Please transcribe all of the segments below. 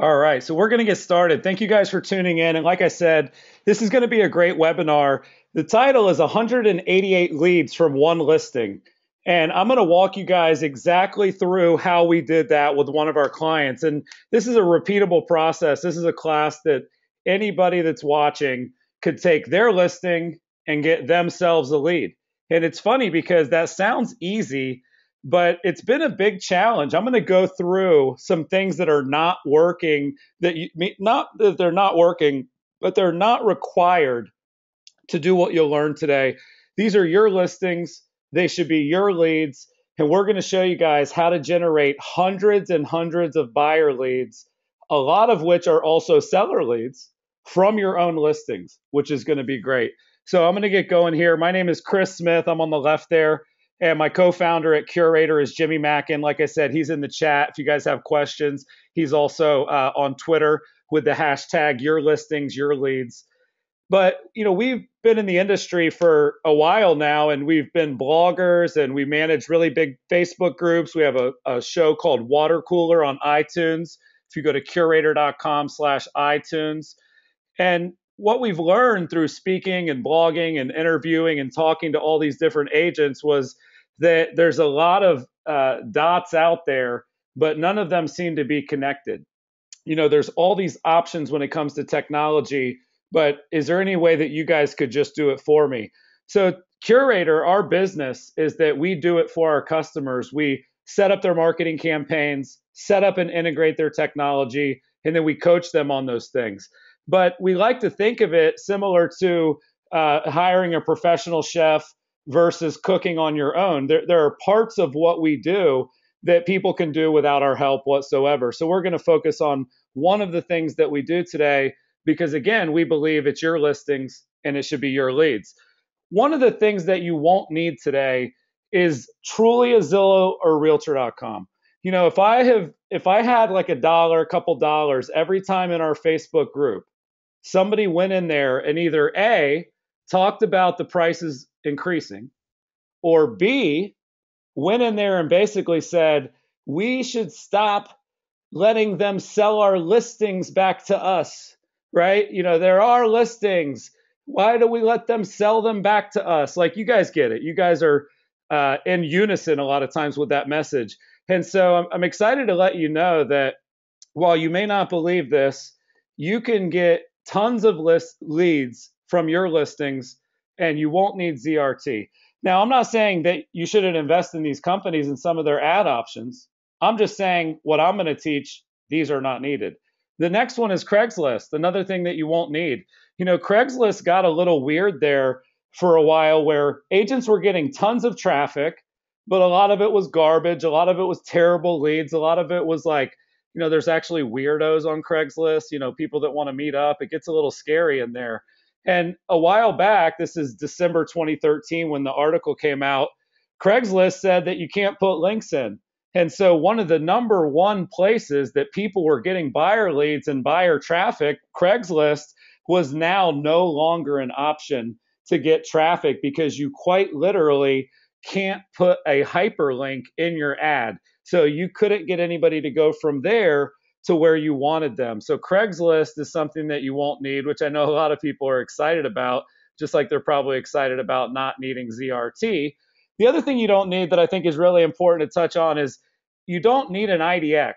All right, so we're going to get started. Thank you guys for tuning in. And like I said, this is going to be a great webinar. The title is 188 Leads from One Listing. And I'm going to walk you guys exactly through how we did that with one of our clients. And this is a repeatable process. This is a class that anybody that's watching could take their listing and get themselves a lead. And it's funny because that sounds easy, but it's been a big challenge. I'm going to go through some things that are not working, not that they're not working, but they're not required to do what you'll learn today. These are your listings. They should be your leads. And we're going to show you guys how to generate hundreds and hundreds of buyer leads, a lot of which are also seller leads from your own listings, which is going to be great. So I'm going to get going here. My name is Chris Smith. I'm on the left there. And my co-founder at Curaytor is Jimmy Mackin. Like I said, he's in the chat. If you guys have questions, he's also on Twitter with the hashtag your listings, your leads. But we've been in the industry for a while now, and we've been bloggers, and we manage really big Facebook groups. We have a show called Water Cooler on iTunes. If you go to curaytor.com/iTunes, and what we've learned through speaking and blogging and interviewing and talking to all these different agents was that there's a lot of dots out there, but none of them seem to be connected. There's all these options when it comes to technology, but is there any way that you guys could just do it for me? So Curaytor, our business is that we do it for our customers. We set up their marketing campaigns, set up and integrate their technology, and then we coach them on those things. But we like to think of it similar to hiring a professional chef versus cooking on your own. There are parts of what we do that people can do without our help whatsoever. So we're going to focus on one of the things that we do today because, again, we believe it's your listings and it should be your leads. One of the things that you won't need today is Trulia, Zillow, or Realtor.com. If I had like a couple dollars every time in our Facebook group, somebody went in there and either A, talked about the prices increasing, or B, went in there and basically said, we should stop letting them sell our listings back to us, right? There are listings. Why do we let them sell them back to us? Like, you guys get it. You guys are in unison a lot of times with that message. And so I'm excited to let you know that while you may not believe this, you can get tons of leads from your listings and you won't need ZRT. Now, I'm not saying that you shouldn't invest in these companies and some of their ad options. I'm just saying what I'm going to teach, these are not needed. The next one is Craigslist, another thing that you won't need. Craigslist got a little weird there for a while where agents were getting tons of traffic, but a lot of it was garbage. A lot of it was terrible leads. A lot of it was like, there's actually weirdos on Craigslist, people that want to meet up. It gets a little scary in there. And a while back, this is December 2013 when the article came out, Craigslist said that you can't put links in. And so one of the number one places that people were getting buyer leads and buyer traffic, Craigslist, was now no longer an option to get traffic because you quite literally can't put a hyperlink in your ad. So you couldn't get anybody to go from there to where you wanted them. So Craigslist is something that you won't need, which I know a lot of people are excited about, just like they're probably excited about not needing ZRT. The other thing you don't need that I think is really important to touch on is you don't need an IDX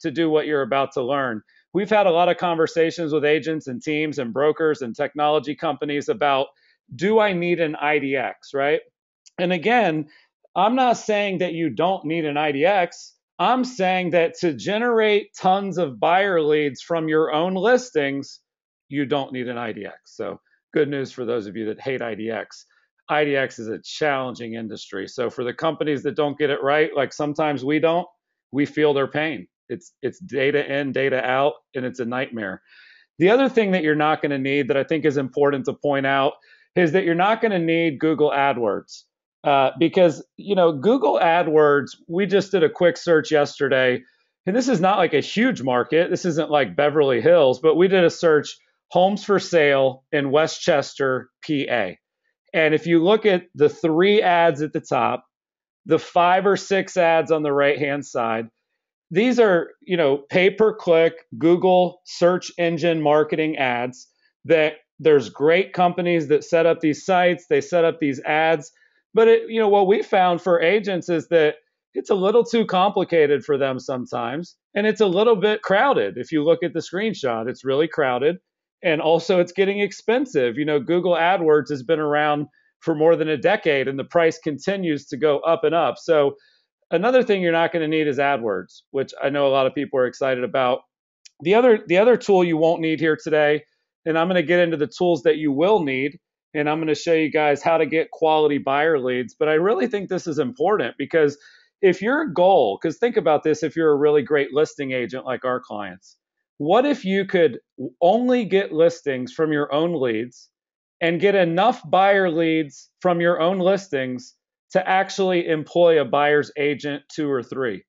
to do what you're about to learn. We've had a lot of conversations with agents and teams and brokers and technology companies about, do I need an IDX, right? And again, I'm not saying that you don't need an IDX. I'm saying that to generate tons of buyer leads from your own listings, you don't need an IDX. So good news for those of you that hate IDX. IDX is a challenging industry. So for the companies that don't get it right, like sometimes we don't, we feel their pain. It's data in, data out, and it's a nightmare. The other thing that you're not going to need that I think is important to point out is that you're not going to need Google AdWords. Because, Google AdWords, we just did a quick search yesterday, and this is not like a huge market. This isn't like Beverly Hills, but we did a search, homes for sale in Westchester, PA. And if you look at the 3 ads at the top, the 5 or 6 ads on the right-hand side, these are, pay-per-click Google search engine marketing ads that there's great companies that set up these sites, they set up these ads, but what we found for agents is that it's a little too complicated for them sometimes, and it's a little bit crowded. If you look at the screenshot, it's really crowded, and also it's getting expensive. Google AdWords has been around for more than a decade, and the price continues to go up and up. So another thing you're not going to need is AdWords, which I know a lot of people are excited about. The other tool you won't need here today, and I'm going to get into the tools that you will need, and I'm going to show you guys how to get quality buyer leads. But I really think this is important because if your goal, because think about this, if you're a really great listing agent like our clients, what if you could only get listings from your own leads and get enough buyer leads from your own listings to actually employ a buyer's agent, two or three?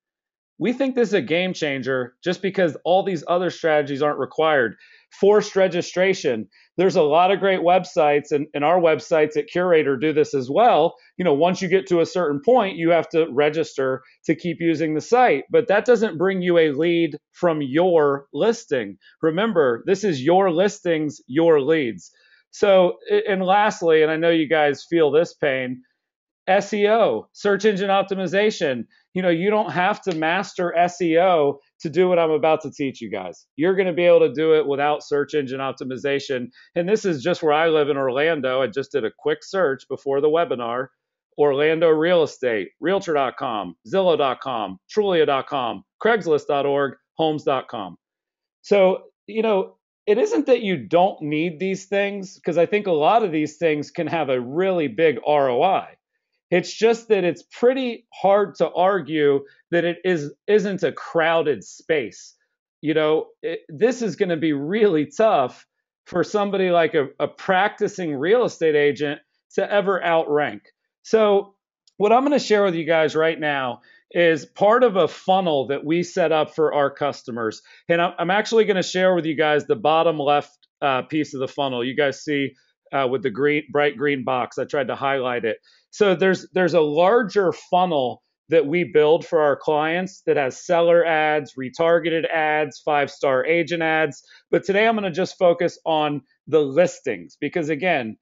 We think this is a game changer just because all these other strategies aren't required. Forced registration. There's a lot of great websites, and our websites at Curaytor do this as well. Once you get to a certain point, you have to register to keep using the site, but that doesn't bring you a lead from your listing. Remember, this is your listings, your leads. So, and lastly, and I know you guys feel this pain, SEO, search engine optimization. You don't have to master SEO to do what I'm about to teach you guys. You're going to be able to do it without search engine optimization. And this is just where I live in Orlando. I just did a quick search before the webinar. Orlando real estate, realtor.com, Zillow.com, Trulia.com, Craigslist.org, homes.com. So, it isn't that you don't need these things, because I think a lot of these things can have a really big ROI. It's just that it's pretty hard to argue that isn't a crowded space. This is going to be really tough for somebody like a practicing real estate agent to ever outrank. So what I'm going to share with you guys right now is part of a funnel that we set up for our customers. And I'm actually going to share with you guys the bottom left piece of the funnel. You guys see with the bright green box. I tried to highlight it. So there's a larger funnel that we build for our clients that has seller ads, retargeted ads, 5-star agent ads. But today I'm going to just focus on the listings because, again,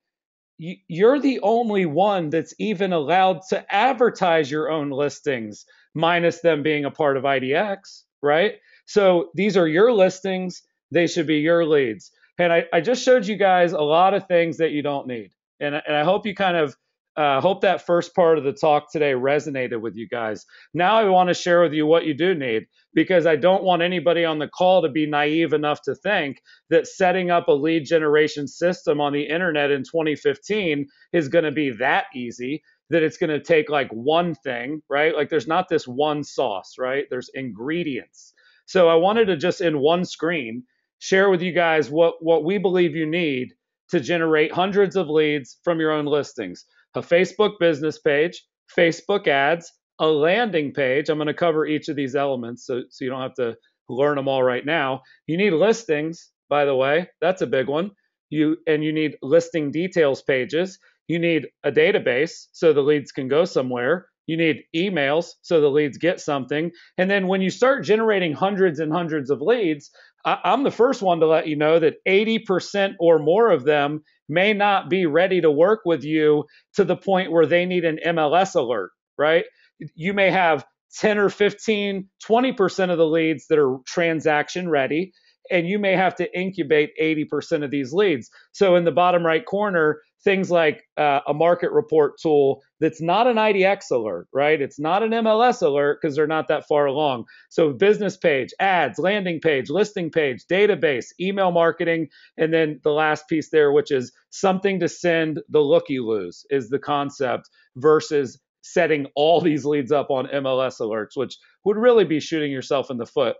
you're the only one that's even allowed to advertise your own listings, minus them being a part of IDX, right? So these are your listings. They should be your leads. And I just showed you guys a lot of things that you don't need. And I hope you kind of hope that first part of the talk today resonated with you guys. Now I want to share with you what you do need, because I don't want anybody on the call to be naive enough to think that setting up a lead generation system on the internet in 2015 is going to be that easy, that it's going to take like one thing, right? Like there's not this one sauce, right? There's ingredients. So I wanted to just in one screen share with you guys what we believe you need to generate hundreds of leads from your own listings. A Facebook business page, Facebook ads, a landing page. I'm going to cover each of these elements so you don't have to learn them all right now. You need listings, by the way. That's a big one. You need listing details pages. You need a database so the leads can go somewhere. You need emails so the leads get something. And then when you start generating hundreds and hundreds of leads, I'm the first one to let you know that 80% or more of them may not be ready to work with you to the point where they need an MLS alert, right? You may have 10 or 15, 20% of the leads that are transaction ready, and you may have to incubate 80% of these leads. So in the bottom right corner, things like a market report tool that's not an IDX alert, right? It's not an MLS alert because they're not that far along. So business page, ads, landing page, listing page, database, email marketing, and then the last piece there, which is something to send the looky-loos, is the concept, versus setting all these leads up on MLS alerts, which would really be shooting yourself in the foot.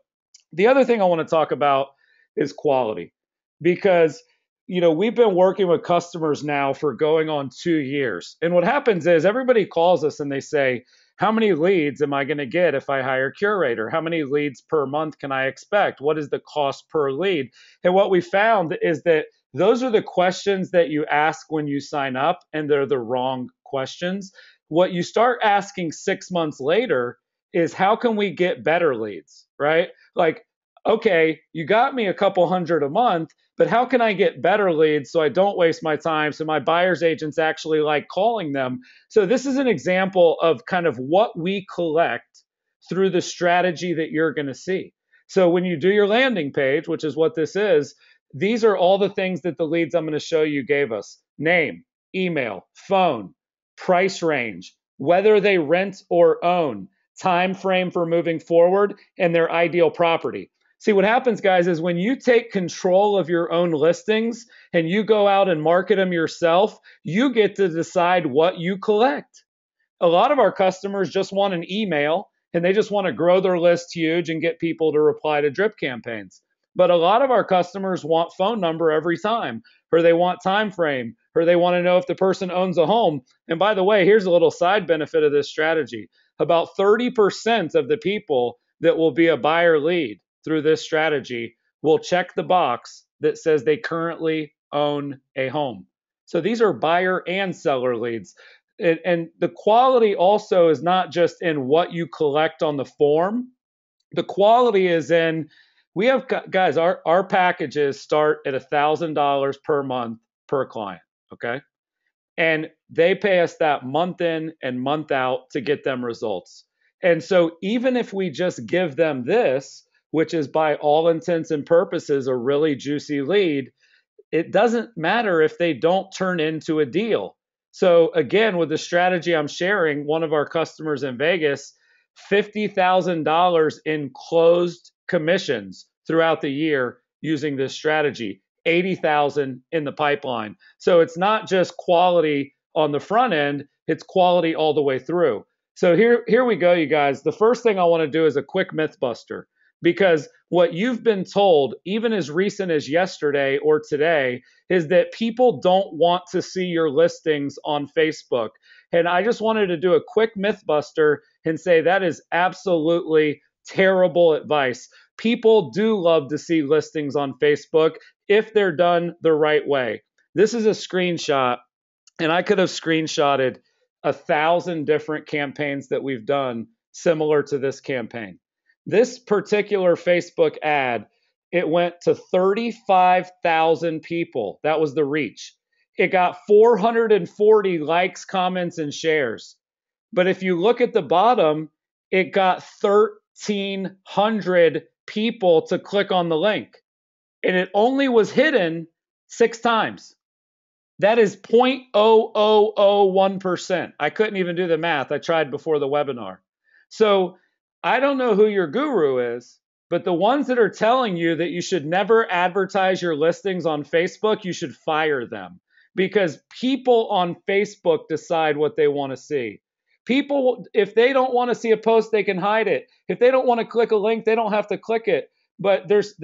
The other thing I want to talk about is quality, because we've been working with customers now for going on 2 years. And what happens is everybody calls us and they say, how many leads am I going to get if I hire Curaytor? How many leads per month can I expect? What is the cost per lead? And what we found is that those are the questions that you ask when you sign up, and they're the wrong questions. What you start asking 6 months later is, how can we get better leads? right? Like, okay, you got me a couple hundred a month, but how can I get better leads so I don't waste my time, so my buyer's agents actually like calling them? So this is an example of kind of what we collect through the strategy that you're going to see. So when you do your landing page, which is what this is, these are all the things that the leads I'm going to show you gave us: name, email, phone, price range, whether they rent or own, time frame for moving forward, and their ideal property. See, what happens, guys, is when you take control of your own listings and you go out and market them yourself, you get to decide what you collect. A lot of our customers just want an email and they just want to grow their list huge and get people to reply to drip campaigns. But a lot of our customers want phone number every time, or they want time frame, or they want to know if the person owns a home. And by the way, here's a little side benefit of this strategy. About 30% of the people that will be a buyer lead through this strategy will check the box that says they currently own a home. So these are buyer and seller leads. And the quality also is not just in what you collect on the form. The quality is in, we have guys, our packages start at $1,000 per month per client. Okay. And they pay us that month in and month out to get them results. And so even if we just give them this, which is by all intents and purposes a really juicy lead, it doesn't matter if they don't turn into a deal. So again, with the strategy I'm sharing, one of our customers in Vegas, $50,000 in closed commissions throughout the year using this strategy, 80,000 in the pipeline. So it's not just quality on the front end, it's quality all the way through. So here we go, you guys. The first thing I want to do is a quick myth buster, because what you've been told, even as recent as yesterday or today, is that people don't want to see your listings on Facebook. And I just wanted to do a quick myth buster and say that is absolutely terrible advice. People do love to see listings on Facebook if they're done the right way. This is a screenshot, and I could have screenshotted 1,000 different campaigns that we've done similar to this campaign. This particular Facebook ad, it went to 35,000 people. That was the reach. It got 440 likes, comments, and shares. But if you look at the bottom, it got 1,300 people to click on the link. And it only was hidden 6 times. That is 0.0001%. I couldn't even do the math. I tried before the webinar. So I don't know who your guru is, but the ones that are telling you that you should never advertise your listings on Facebook, you should fire them, because people on Facebook decide what they want to see. People, if they don't want to see a post, they can hide it. If they don't want to click a link, they don't have to click it. But there's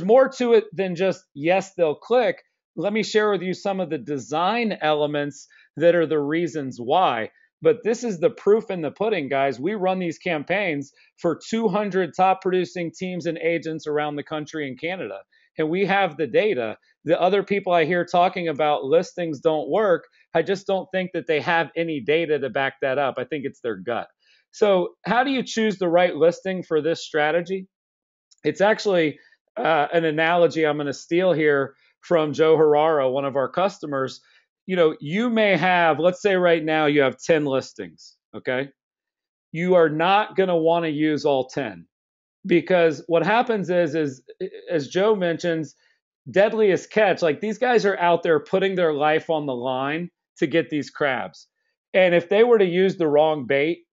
more to it than just, yes, they'll click. Let me share with you some of the design elements that are the reasons why. But this is the proof in the pudding, guys. We run these campaigns for 200 top producing teams and agents around the country and Canada. And we have the data. The other people I hear talking about listings don't work, I just don't think that they have any data to back that up. I think it's their gut. So how do you choose the right listing for this strategy? It's actually an analogy I'm going to steal here from Joe Herrera, one of our customers. You know, you may have, let's say right now you have 10 listings, okay? You are not going to want to use all 10, because what happens is as Joe mentions, deadliest catch, like these guys are out there putting their life on the line to get these crabs. And if they were to use the wrong bait,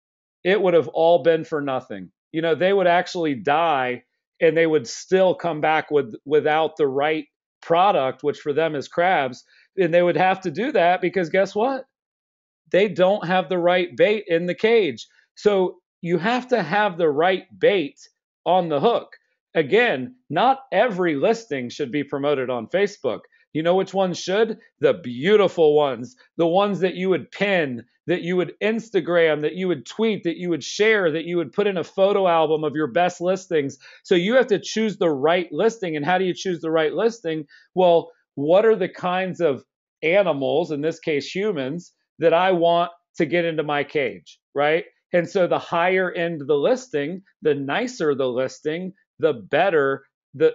it would have all been for nothing. You know, they would actually die and they would still come back without the right product, which for them is crabs. And they would have to do that because guess what? They don't have the right bait in the cage. So you have to have the right bait on the hook. Again, not every listing should be promoted on Facebook. You know which ones should? The beautiful ones, the ones that you would pin, that you would Instagram, that you would tweet, that you would share, that you would put in a photo album of your best listings. So you have to choose the right listing. And how do you choose the right listing? Well, what are the kinds of animals, in this case humans, that I want to get into my cage, right? And so the higher end the listing, the nicer the listing, the better the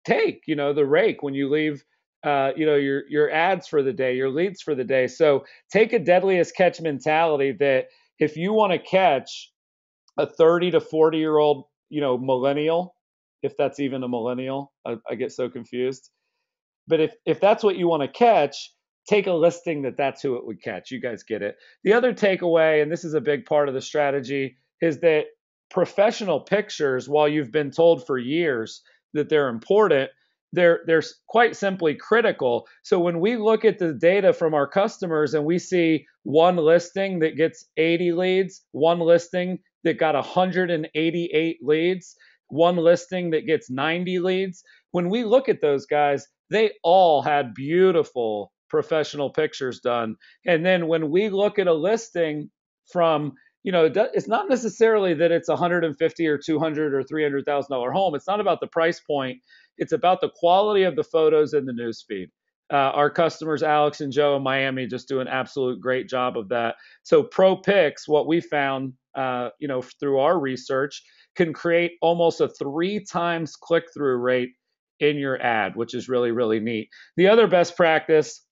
take, the rake when you leave your ads for the day, your leads for the day. So take a deadliest catch mentality that if you want to catch a 30 to 40-year-old, millennial, if that's even a millennial, I get so confused. But if that's what you want to catch, take a listing that's who it would catch. You guys get it. The other takeaway, and this is a big part of the strategy, is that professional pictures, while you've been told for years that they're important, they're quite simply critical. So when we look at the data from our customers and we see one listing that gets 80 leads, one listing that got 188 leads, one listing that gets 90 leads, when we look at those guys, they all had beautiful professional pictures done. And then when we look at a listing from, it's not necessarily that it's 150 or 200 or $300,000 home. It's not about the price point. It's about the quality of the photos in the newsfeed. Our customers, Alex and Joe in Miami, just do an absolute great job of that. So Pro Pics, what we found, through our research, can create almost a 3 times click-through rate in your ad, which is really, really neat. The other best practice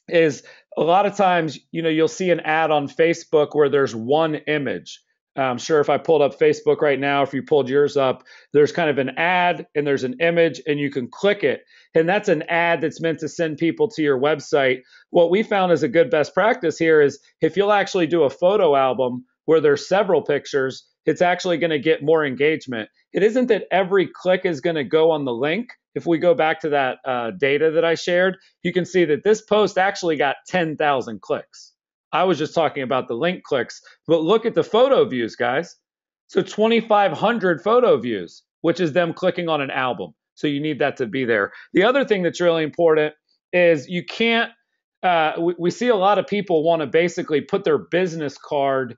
is a lot of times, you'll see an ad on Facebook where there's one image. I'm sure if I pulled up Facebook right now, if you pulled yours up, there's kind of an ad and there's an image and you can click it. And that's an ad that's meant to send people to your website. What we found as a good best practice here is if you'll actually do a photo album where there's several pictures, it's actually going to get more engagement. It isn't that every click is going to go on the link. If we go back to that data that I shared, you can see that this post actually got 10,000 clicks. I was just talking about the link clicks, but look at the photo views, guys. So 2,500 photo views, which is them clicking on an album. So you need that to be there. The other thing that's really important is you can't, we see a lot of people want to basically put their business card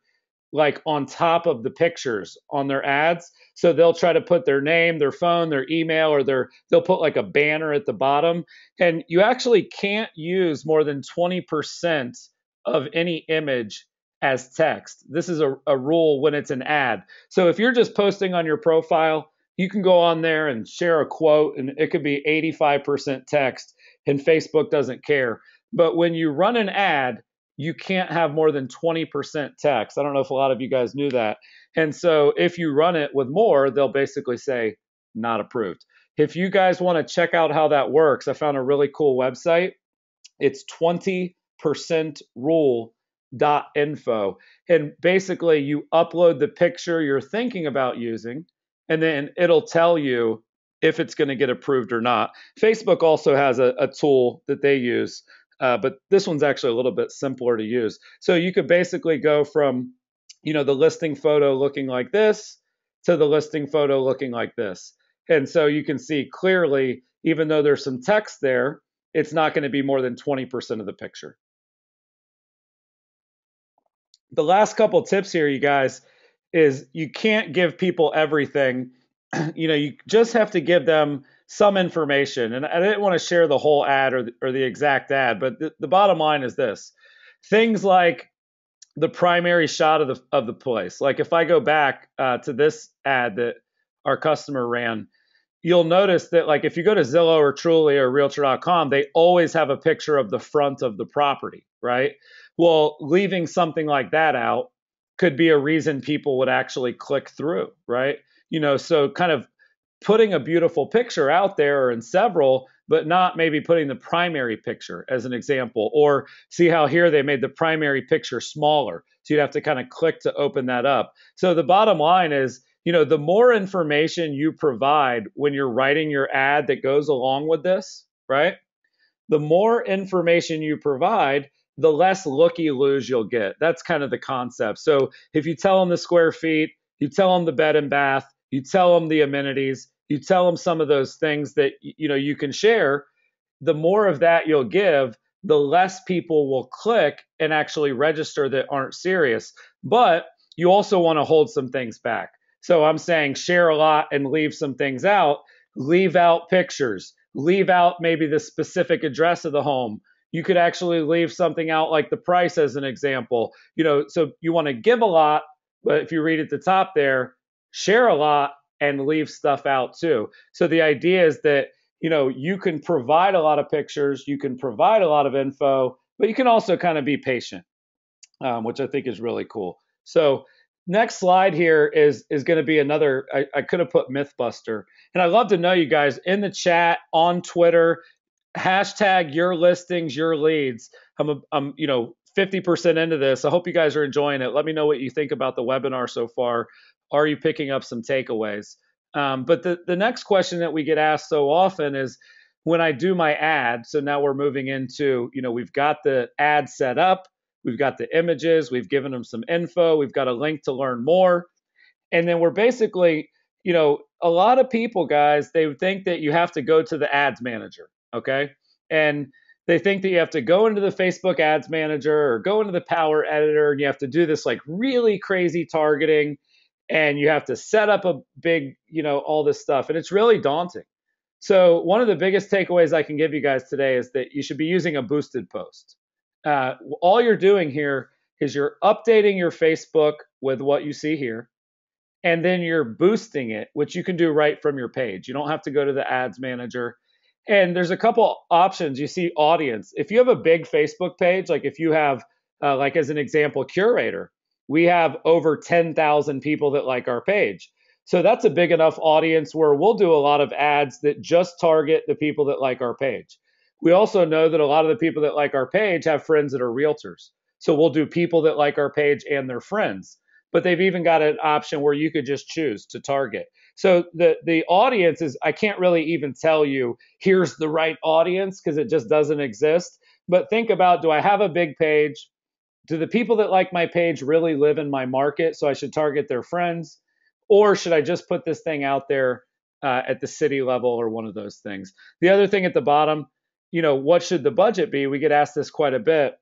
like on top of the pictures on their ads. So they'll try to put their name, their phone, their email, or they'll put like a banner at the bottom. And you actually can't use more than 20% of any image as text. This is a rule when it's an ad. So if you're just posting on your profile, you can go on there and share a quote and it could be 85% text and Facebook doesn't care. But when you run an ad, you can't have more than 20% text. I don't know if a lot of you guys knew that. And so if you run it with more, they'll basically say not approved. If you guys want to check out how that works, I found a really cool website. It's 20%rule.info. And basically you upload the picture you're thinking about using, and then it'll tell you if it's going to get approved or not. Facebook also has a tool that they use, but this one's actually a little bit simpler to use. So you could basically go from, the listing photo looking like this to the listing photo looking like this. And so you can see clearly, even though there's some text there, it's not going to be more than 20% of the picture. The last couple tips here, you guys, is you can't give people everything. You just have to give them some information. And I didn't want to share the whole ad or the exact ad, but the bottom line is this. Things like the primary shot of the place. Like if I go back to this ad that our customer ran, you'll notice that like if you go to Zillow or Trulia or Realtor.com, they always have a picture of the front of the property, right? Well, leaving something like that out could be a reason people would actually click through, right? So kind of putting a beautiful picture out there or in several, but not maybe putting the primary picture as an example. Or see how here they made the primary picture smaller. So you'd have to kind of click to open that up. So the bottom line is, the more information you provide when you're writing your ad that goes along with this, right? The more information you provide, the less looky-loos you'll get. That's kind of the concept. So if you tell them the square feet, you tell them the bed and bath, you tell them the amenities, you tell them some of those things that you can share, the more of that you'll give, the less people will click and actually register that aren't serious. But you also want to hold some things back. So I'm saying share a lot and leave some things out. Leave out pictures. Leave out maybe the specific address of the home. you could actually leave something out like the price as an example. So you want to give a lot, but if you read at the top there, share a lot and leave stuff out too. So the idea is that, you can provide a lot of pictures, you can provide a lot of info, but you can also kind of be patient, which I think is really cool. So next slide here is going to be another. I could have put MythBuster, and I'd love to know you guys in the chat on Twitter. Hashtag your listings, your leads. I'm 50% into this. I hope you guys are enjoying it. Let me know what you think about the webinar so far. Are you picking up some takeaways? But the next question that we get asked so often is when I do my ad. So now we're moving into, we've got the ad set up, we've got the images, we've given them some info, we've got a link to learn more. And then we're basically, a lot of people, guys, they think that you have to go to the ads manager, okay? And they think that you have to go into the Facebook ads manager or go into the power editor and you have to do this like really crazy targeting and you have to set up a big, all this stuff. And it's really daunting. So one of the biggest takeaways I can give you guys today is that you should be using a boosted post. All you're doing here is you're updating your Facebook with what you see here, and then you're boosting it, which you can do right from your page. You don't have to go to the ads manager. And there's a couple options. You see audience. If you have a big Facebook page, like if you have, like as an example, Curaytor, we have over 10,000 people that like our page. So that's a big enough audience where we'll do a lot of ads that just target the people that like our page. We also know that a lot of the people that like our page have friends that are realtors. So we'll do people that like our page and their friends. But they've even got an option where you could just choose to target. So the audience is, I can't really even tell you here's the right audience because it just doesn't exist. But think about, do I have a big page? Do the people that like my page really live in my market? So I should target their friends, or should I just put this thing out there at the city level or one of those things? The other thing at the bottom, what should the budget be? We get asked this quite a bit.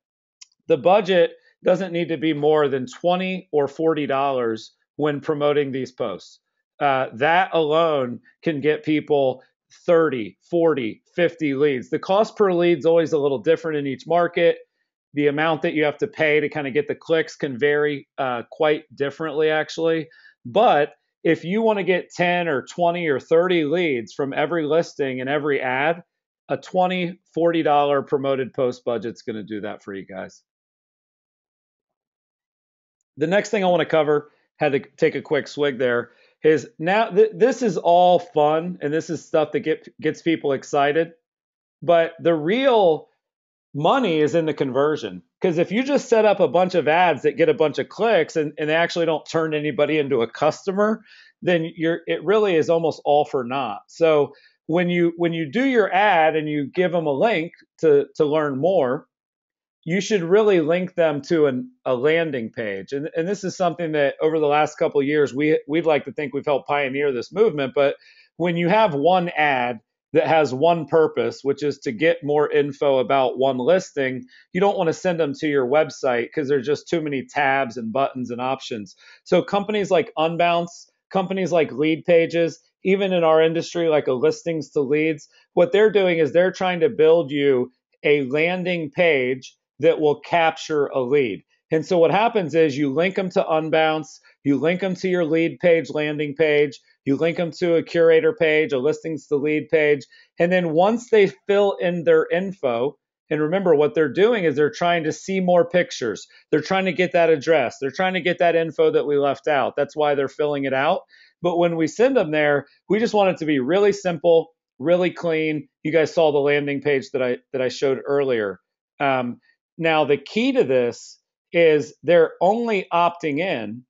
The budget doesn't need to be more than $20 or $40 when promoting these posts. That alone can get people 30, 40, 50 leads. The cost per lead is always a little different in each market. The amount that you have to pay to kind of get the clicks can vary quite differently, actually. But if you want to get 10 or 20 or 30 leads from every listing and every ad, a $20, $40 promoted post budget is going to do that for you guys. The next thing I want to cover, had to take a quick swig there, is now this is all fun and this is stuff that gets people excited. But the real money is in the conversion. Because if you just set up a bunch of ads that get a bunch of clicks and they actually don't turn anybody into a customer, then it really is almost all for naught. So when you do your ad and you give them a link to learn more, you should really link them to a landing page. And this is something that over the last couple of years, we'd like to think we've helped pioneer this movement. But when you have one ad that has one purpose, which is to get more info about one listing, you don't want to send them to your website because there's just too many tabs and buttons and options. So companies like Unbounce, companies like Lead Pages, even in our industry, like a listings to leads, what they're doing is they're trying to build you a landing page that will capture a lead. And so what happens is you link them to Unbounce, you link them to your lead page, landing page, you link them to a Curaytor page, a listings to lead page. And then once they fill in their info, and remember what they're doing is they're trying to see more pictures. They're trying to get that address. They're trying to get that info that we left out. That's why they're filling it out. But when we send them there, we just want it to be really simple, really clean. You guys saw the landing page that I showed earlier. Now, the key to this is they're only opting in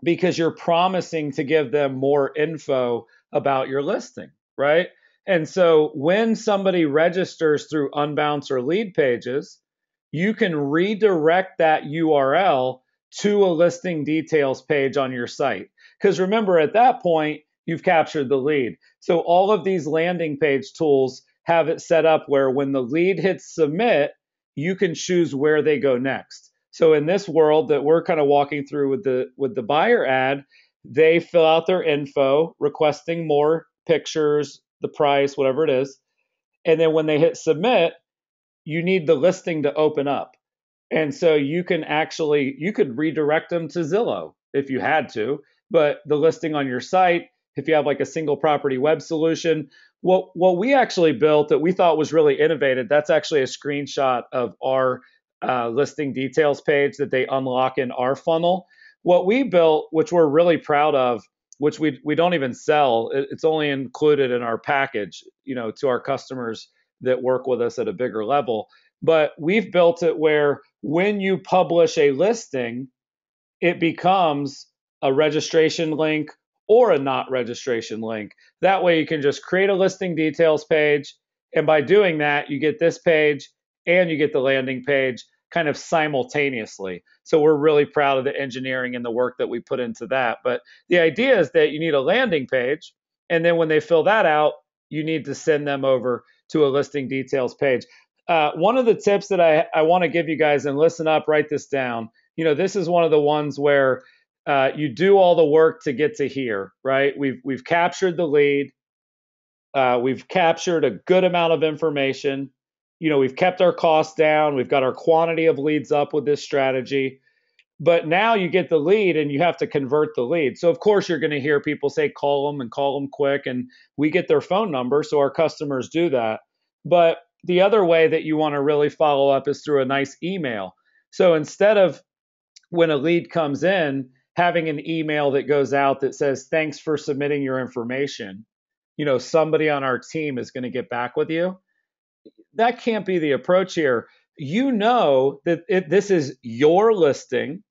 because you're promising to give them more info about your listing, right? And so when somebody registers through Unbounce or Lead Pages, you can redirect that URL to a listing details page on your site. Because remember, at that point, you've captured the lead. So all of these landing page tools have it set up where when the lead hits submit, you can choose where they go next. So in this world that we're kind of walking through with the buyer ad, they fill out their info, requesting more pictures, the price, whatever it is. And then when they hit submit, you need the listing to open up. And so you could redirect them to Zillow if you had to, but the listing on your site, if you have like a single property web solution, what we actually built that we thought was really innovative, that's actually a screenshot of our listing details page that they unlock in our funnel. What we built, which we're really proud of, which we don't even sell, it's only included in our package, to our customers that work with us at a bigger level. But we've built it where when you publish a listing, it becomes a registration link or a not registration link. That way you can just create a listing details page. And by doing that, you get this page and you get the landing page kind of simultaneously. So we're really proud of the engineering and the work that we put into that. But the idea is that you need a landing page. And then when they fill that out, you need to send them over to a listing details page. One of the tips that I want to give you guys, and listen up, write this down. This is one of the ones where you do all the work to get to here, right? We've captured the lead. We've captured a good amount of information. We've kept our costs down. We've got our quantity of leads up with this strategy. But now you get the lead and you have to convert the lead. So of course you're going to hear people say call them and call them quick, and we get their phone number, so our customers do that. But the other way that you want to really follow up is through a nice email. So instead of when a lead comes in, having an email that goes out that says, thanks for submitting your information, somebody on our team is going to get back with you. That can't be the approach here. This is your listing.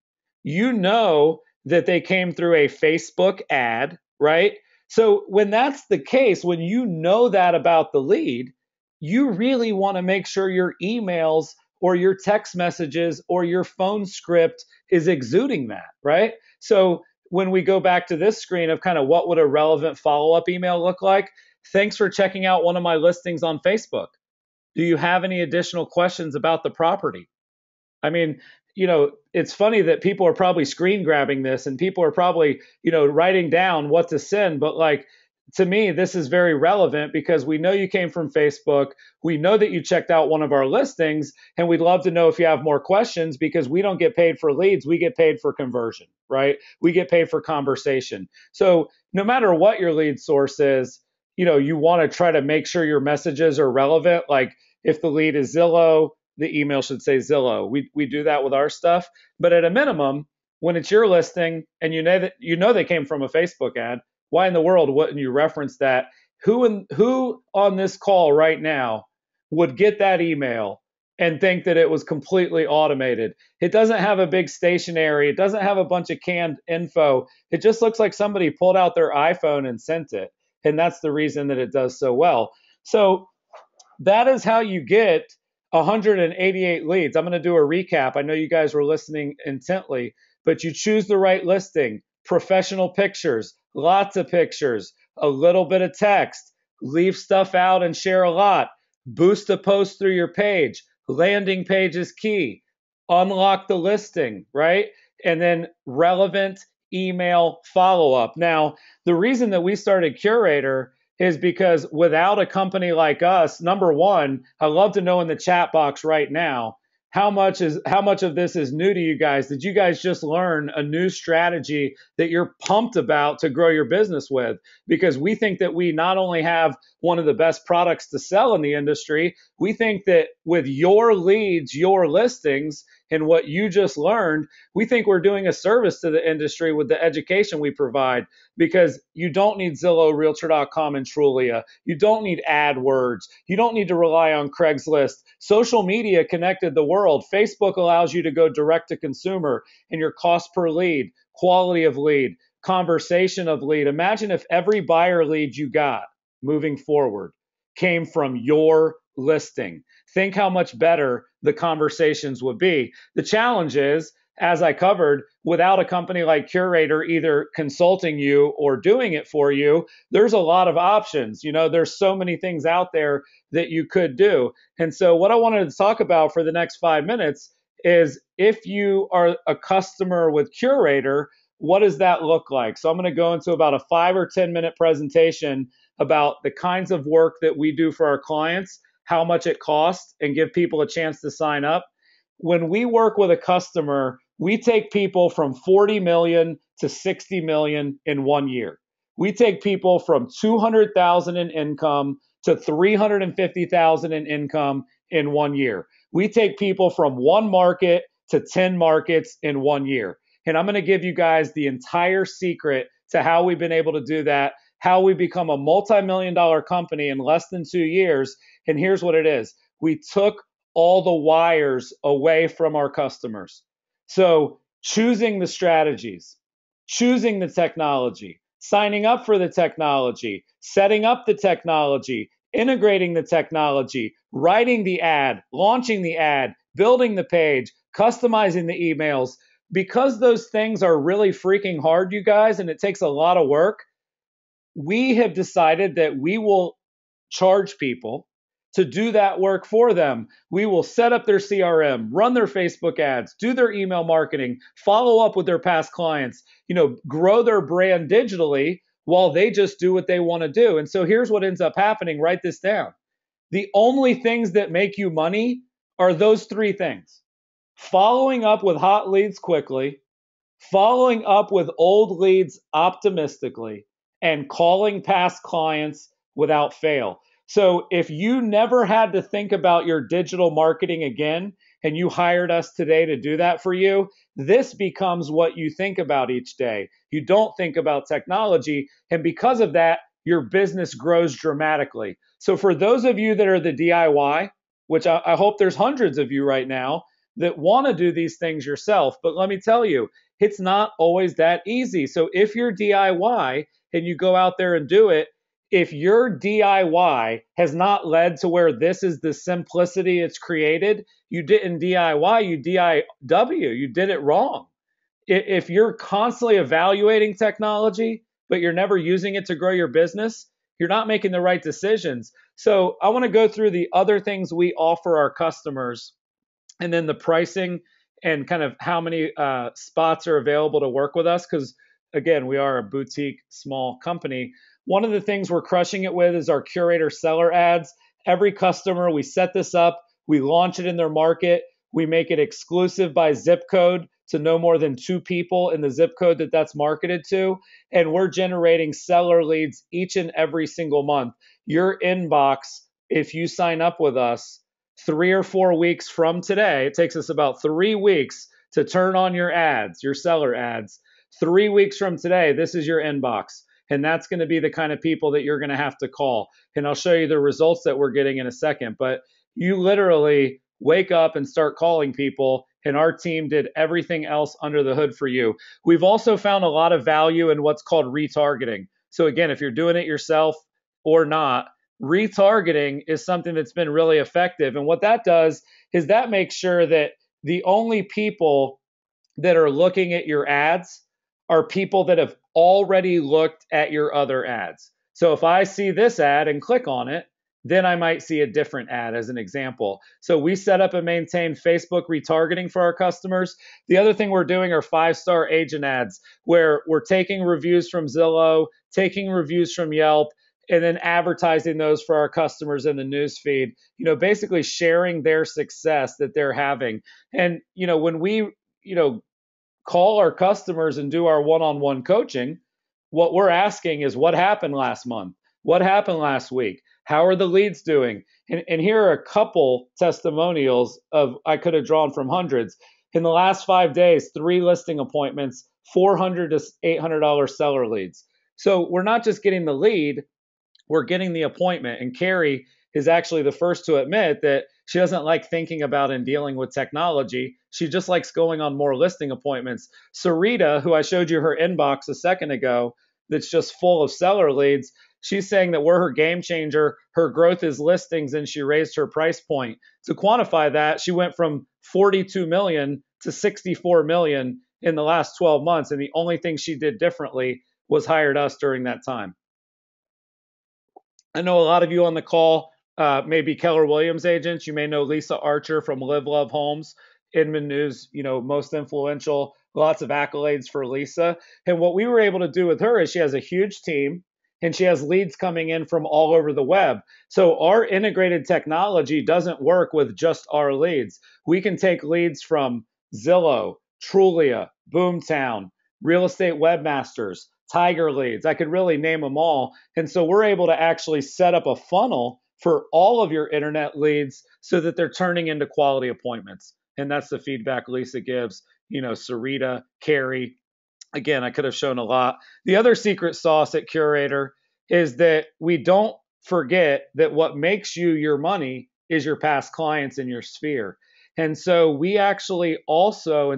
That they came through a Facebook ad, right? So when that's the case, when you know that about the lead, you really want to make sure your emails or your text messages or your phone script is exuding that, right? So when we go back to this screen of kind of what would a relevant follow-up email look like? Thanks for checking out one of my listings on Facebook. Do you have any additional questions about the property? I mean, it's funny that people are probably screen grabbing this and people are probably, writing down what to send. But like, to me, this is very relevant because we know you came from Facebook. We know that you checked out one of our listings, and we'd love to know if you have more questions because we don't get paid for leads. We get paid for conversion, right? We get paid for conversation. So no matter what your lead source is, you want to try to make sure your messages are relevant. Like if the lead is Zillow, the email should say Zillow. We do that with our stuff, but at a minimum, when it's your listing and you know they came from a Facebook ad, why in the world wouldn't you reference that? Who on this call right now would get that email and think that it was completely automated? It doesn't have a big stationery. It doesn't have a bunch of canned info. It just looks like somebody pulled out their iPhone and sent it. And that's the reason that it does so well. So that is how you get 188 leads. I'm going to do a recap. I know you guys were listening intently, but you choose the right listing, professional pictures, lots of pictures, a little bit of text, leave stuff out and share a lot, boost a post through your page, landing page is key, unlock the listing, right? And then relevant email follow up. Now, the reason that we started Curaytor is because without a company like us, number one, I'd love to know in the chat box right now, how much of this is new to you guys? Did you guys just learn a new strategy that you're pumped about to grow your business with? Because we think that we not only have one of the best products to sell in the industry, we think that with your leads, your listings, and what you just learned, we think we're doing a service to the industry with the education we provide, because you don't need Zillow, Realtor.com, and Trulia. You don't need AdWords. You don't need to rely on Craigslist. Social media connected the world. Facebook allows you to go direct to consumer, and your cost per lead, quality of lead, conversation of lead. Imagine if every buyer lead you got moving forward came from your listing. Think how much better the conversations would be. The challenge is, as I covered, without a company like Curaytor either consulting you or doing it for you, there's a lot of options. There's so many things out there that you could do. And so what I wanted to talk about for the next 5 minutes is, if you are a customer with Curaytor, what does that look like? So I'm going to go into about a 5 or 10 minute presentation about the kinds of work that we do for our clients, how much it costs and give people a chance to sign up. When we work with a customer, we take people from 40 million to 60 million in 1 year. We take people from 200,000 in income to 350,000 in income in 1 year. We take people from one market to 10 markets in 1 year. And I'm going to give you guys the entire secret to how we've been able to do that, how we become a multi-million-dollar company in less than 2 years. And here's what it is. We took all the wires away from our customers. So choosing the strategies, choosing the technology, signing up for the technology, setting up the technology, integrating the technology, writing the ad, launching the ad, building the page, customizing the emails. Because those things are really freaking hard, you guys, and it takes a lot of work, we have decided that we will charge people to do that work for them. We will set up their CRM, run their Facebook ads, do their email marketing, follow up with their past clients, grow their brand digitally while they just do what they want to do. And so here's what ends up happening. Write this down. The only things that make you money are those three things: following up with hot leads quickly, following up with old leads optimistically, and calling past clients without fail. So if you never had to think about your digital marketing again, and you hired us today to do that for you, this becomes what you think about each day. You don't think about technology. And because of that, your business grows dramatically. So for those of you that are the DIY, which I hope there's hundreds of you right now that want to do these things yourself, but let me tell you, it's not always that easy. So if you're DIY and you go out there and do it, if your DIY has not led to where this is the simplicity it's created, you didn't DIY, you DIW, you did it wrong. If you're constantly evaluating technology, but you're never using it to grow your business, you're not making the right decisions. So I want to go through the other things we offer our customers, and then the pricing and kind of how many spots are available to work with us. Because again, we are a boutique small company. One of the things we're crushing it with is our Curaytor seller ads. Every customer, we set this up, we launch it in their market, we make it exclusive by zip code to no more than 2 people in the zip code that that's marketed to. And we're generating seller leads each and every single month. Your inbox, if you sign up with us, 3 or 4 weeks from today, it takes us about 3 weeks to turn on your ads, your seller ads. 3 weeks from today, this is your inbox. And that's going to be the kind of people that you're going to have to call. And I'll show you the results that we're getting in a second. But you literally wake up and start calling people, and our team did everything else under the hood for you. We've also found a lot of value in what's called retargeting. So again, if you're doing it yourself or not, retargeting is something that's been really effective. And what that does is that makes sure that the only people that are looking at your ads are people that have already looked at your other ads. So if I see this ad and click on it, then I might see a different ad as an example. So we set up and maintain Facebook retargeting for our customers. The other thing we're doing are 5-star agent ads, where we're taking reviews from Zillow, taking reviews from Yelp, and then advertising those for our customers in the news feed, basically sharing their success that they're having. And, when we, call our customers and do our one-on-one coaching, what we're asking is, what happened last month? What happened last week? How are the leads doing? And here are a couple testimonials of, I could have drawn from hundreds. In the last 5 days, 3 listing appointments, $400 to $800 seller leads. So we're not just getting the lead, we're getting the appointment. And Carrie is actually the first to admit that she doesn't like thinking about and dealing with technology. She just likes going on more listing appointments. Sarita, who I showed you her inbox a second ago, that's just full of seller leads, she's saying that we're her game changer. Her growth is listings, and she raised her price point. To quantify that, she went from 42 million to 64 million in the last 12 months. And the only thing she did differently was hired us during that time. I know a lot of you on the call may be Keller Williams agents. You may know Lisa Archer from Live Love Homes, Inman News, most influential, lots of accolades for Lisa. And what we were able to do with her is she has a huge team, and she has leads coming in from all over the web. So our integrated technology doesn't work with just our leads. We can take leads from Zillow, Trulia, Boomtown, Real Estate Webmasters, Tiger Leads. I could really name them all. And so we're able to actually set up a funnel for all of your internet leads so that they're turning into quality appointments. And that's the feedback Lisa gives, Sarita, Carrie. Again, I could have shown a lot. The other secret sauce at Curaytor is that we don't forget that what makes you your money is your past clients in your sphere. And so we actually also,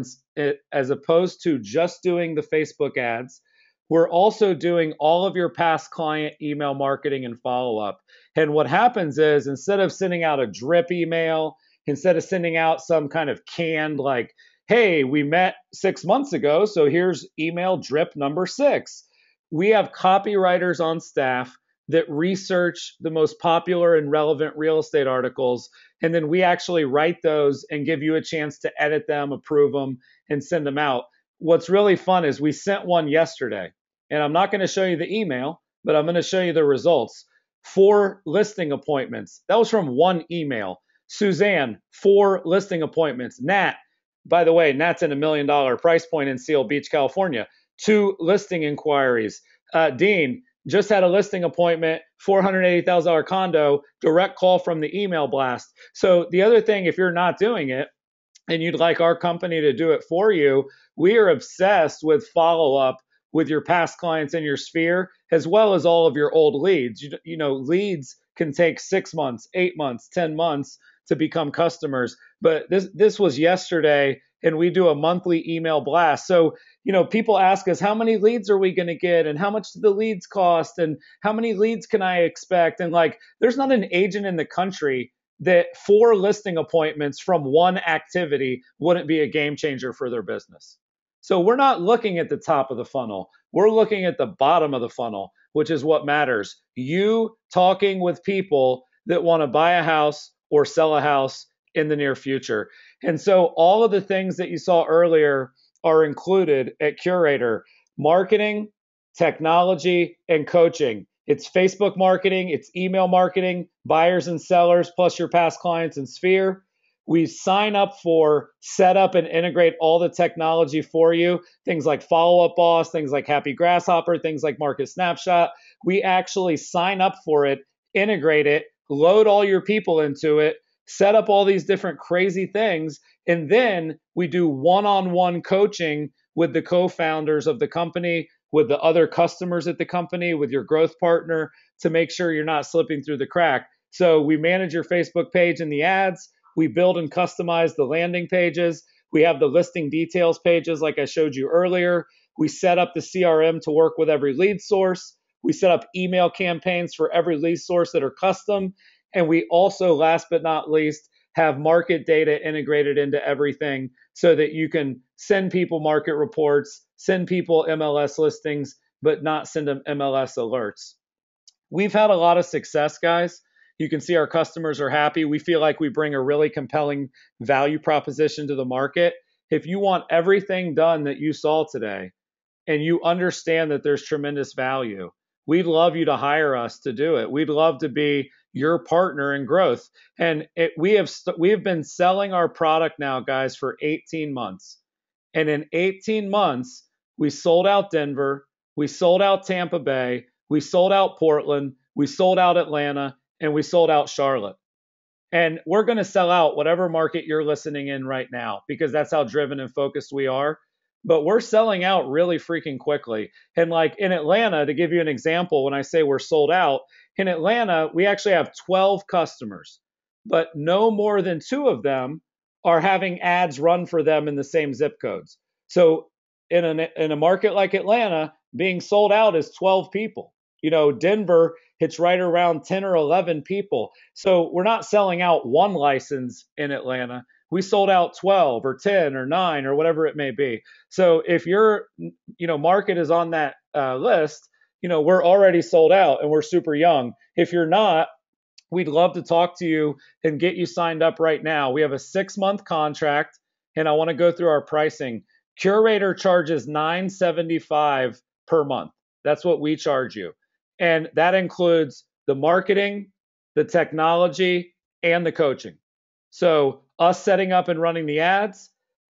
as opposed to just doing the Facebook ads, we're also doing all of your past client email marketing and follow up. And what happens is instead of sending out a drip email, instead of sending out some kind of canned, like, hey, we met 6 months ago, so here's email drip number 6. We have copywriters on staff that research the most popular and relevant real estate articles, and then we actually write those and give you a chance to edit them, approve them, and send them out. What's really fun is we sent one yesterday, and I'm not going to show you the email, but I'm going to show you the results. 4 listing appointments. That was from one email. Suzanne, 4 listing appointments. Nat, by the way, Nat's in $1 million price point in Seal Beach, California. 2 listing inquiries. Dean just had a listing appointment, $480,000 condo, direct call from the email blast. So the other thing, if you're not doing it and you'd like our company to do it for you, we are obsessed with follow-up with your past clients in your sphere, as well as all of your old leads. Leads can take 6 months, 8 months, 10 months to become customers. But this was yesterday, and we do a monthly email blast. So, people ask us, how many leads are we going to get? And how much do the leads cost? And how many leads can I expect? And there's not an agent in the country that 4 listing appointments from one activity wouldn't be a game changer for their business. So we're not looking at the top of the funnel. We're looking at the bottom of the funnel, which is what matters. You talking with people that want to buy a house or sell a house in the near future. And so all of the things that you saw earlier are included at Curaytor: marketing, technology, and coaching. It's Facebook marketing, it's email marketing, buyers and sellers, plus your past clients and sphere. We sign up for, set up, and integrate all the technology for you. Things like Follow Up Boss, things like Happy Grasshopper, things like Market Snapshot. We actually sign up for it, integrate it, load all your people into it, set up all these different crazy things. And then we do one-on-one coaching with the co-founders of the company, with the other customers at the company, with your growth partner, to make sure you're not slipping through the crack. So we manage your Facebook page and the ads. We build and customize the landing pages. We have the listing details pages like I showed you earlier. We set up the CRM to work with every lead source. We set up email campaigns for every lead source that are custom. And we also, last but not least, have market data integrated into everything so that you can send people market reports, send people MLS listings, but not send them MLS alerts. We've had a lot of success, guys. You can see our customers are happy. We feel like we bring a really compelling value proposition to the market. If you want everything done that you saw today, and you understand that there's tremendous value, we'd love you to hire us to do it. We'd love to be your partner in growth. And we have been selling our product now, guys, for 18 months. And in 18 months, we sold out Denver, we sold out Tampa Bay, we sold out Portland, we sold out Atlanta, and we sold out Charlotte. And we're going to sell out whatever market you're listening in right now, because that's how driven and focused we are. But we're selling out really freaking quickly. And like in Atlanta, to give you an example, when I say we're sold out, in Atlanta, we actually have 12 customers, but no more than 2 of them are having ads run for them in the same zip codes. So in a market like Atlanta, being sold out is 12 people. Denver hits right around 10 or 11 people. So we're not selling out 1 license in Atlanta. We sold out 12 or 10 or 9 or whatever it may be. So if your market is on that list, we're already sold out and we're super young. If you're not, we'd love to talk to you and get you signed up right now. We have a 6-month contract, and I want to go through our pricing. Curaytor charges $975 per month. That's what we charge you. And that includes the marketing, the technology, and the coaching. So, us setting up and running the ads,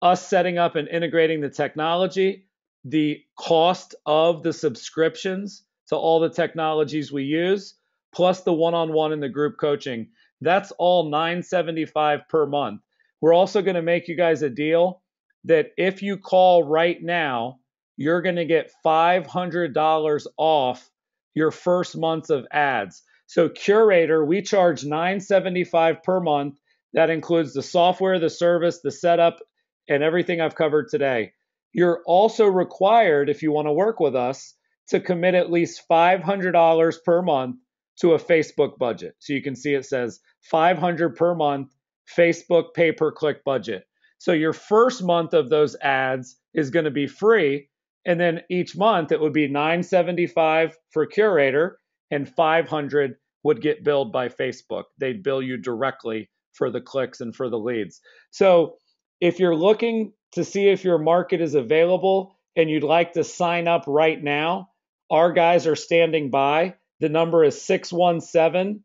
us setting up and integrating the technology, the cost of the subscriptions to all the technologies we use, plus the one-on-one and the group coaching. That's all $975 per month. We're also going to make you guys a deal that if you call right now, you're going to get $500 off your first months of ads. So Curaytor, we charge $975 per month. That includes the software, the service, the setup, and everything I've covered today. You're also required, if you want to work with us, to commit at least $500 per month to a Facebook budget. So you can see it says $500 per month Facebook pay-per-click budget. So your first month of those ads is going to be free, and then each month it would be $975 for Curaytor, and $500 would get billed by Facebook. They'd bill you directly for the clicks and for the leads. So if you're looking to see if your market is available and you'd like to sign up right now, our guys are standing by. The number is 617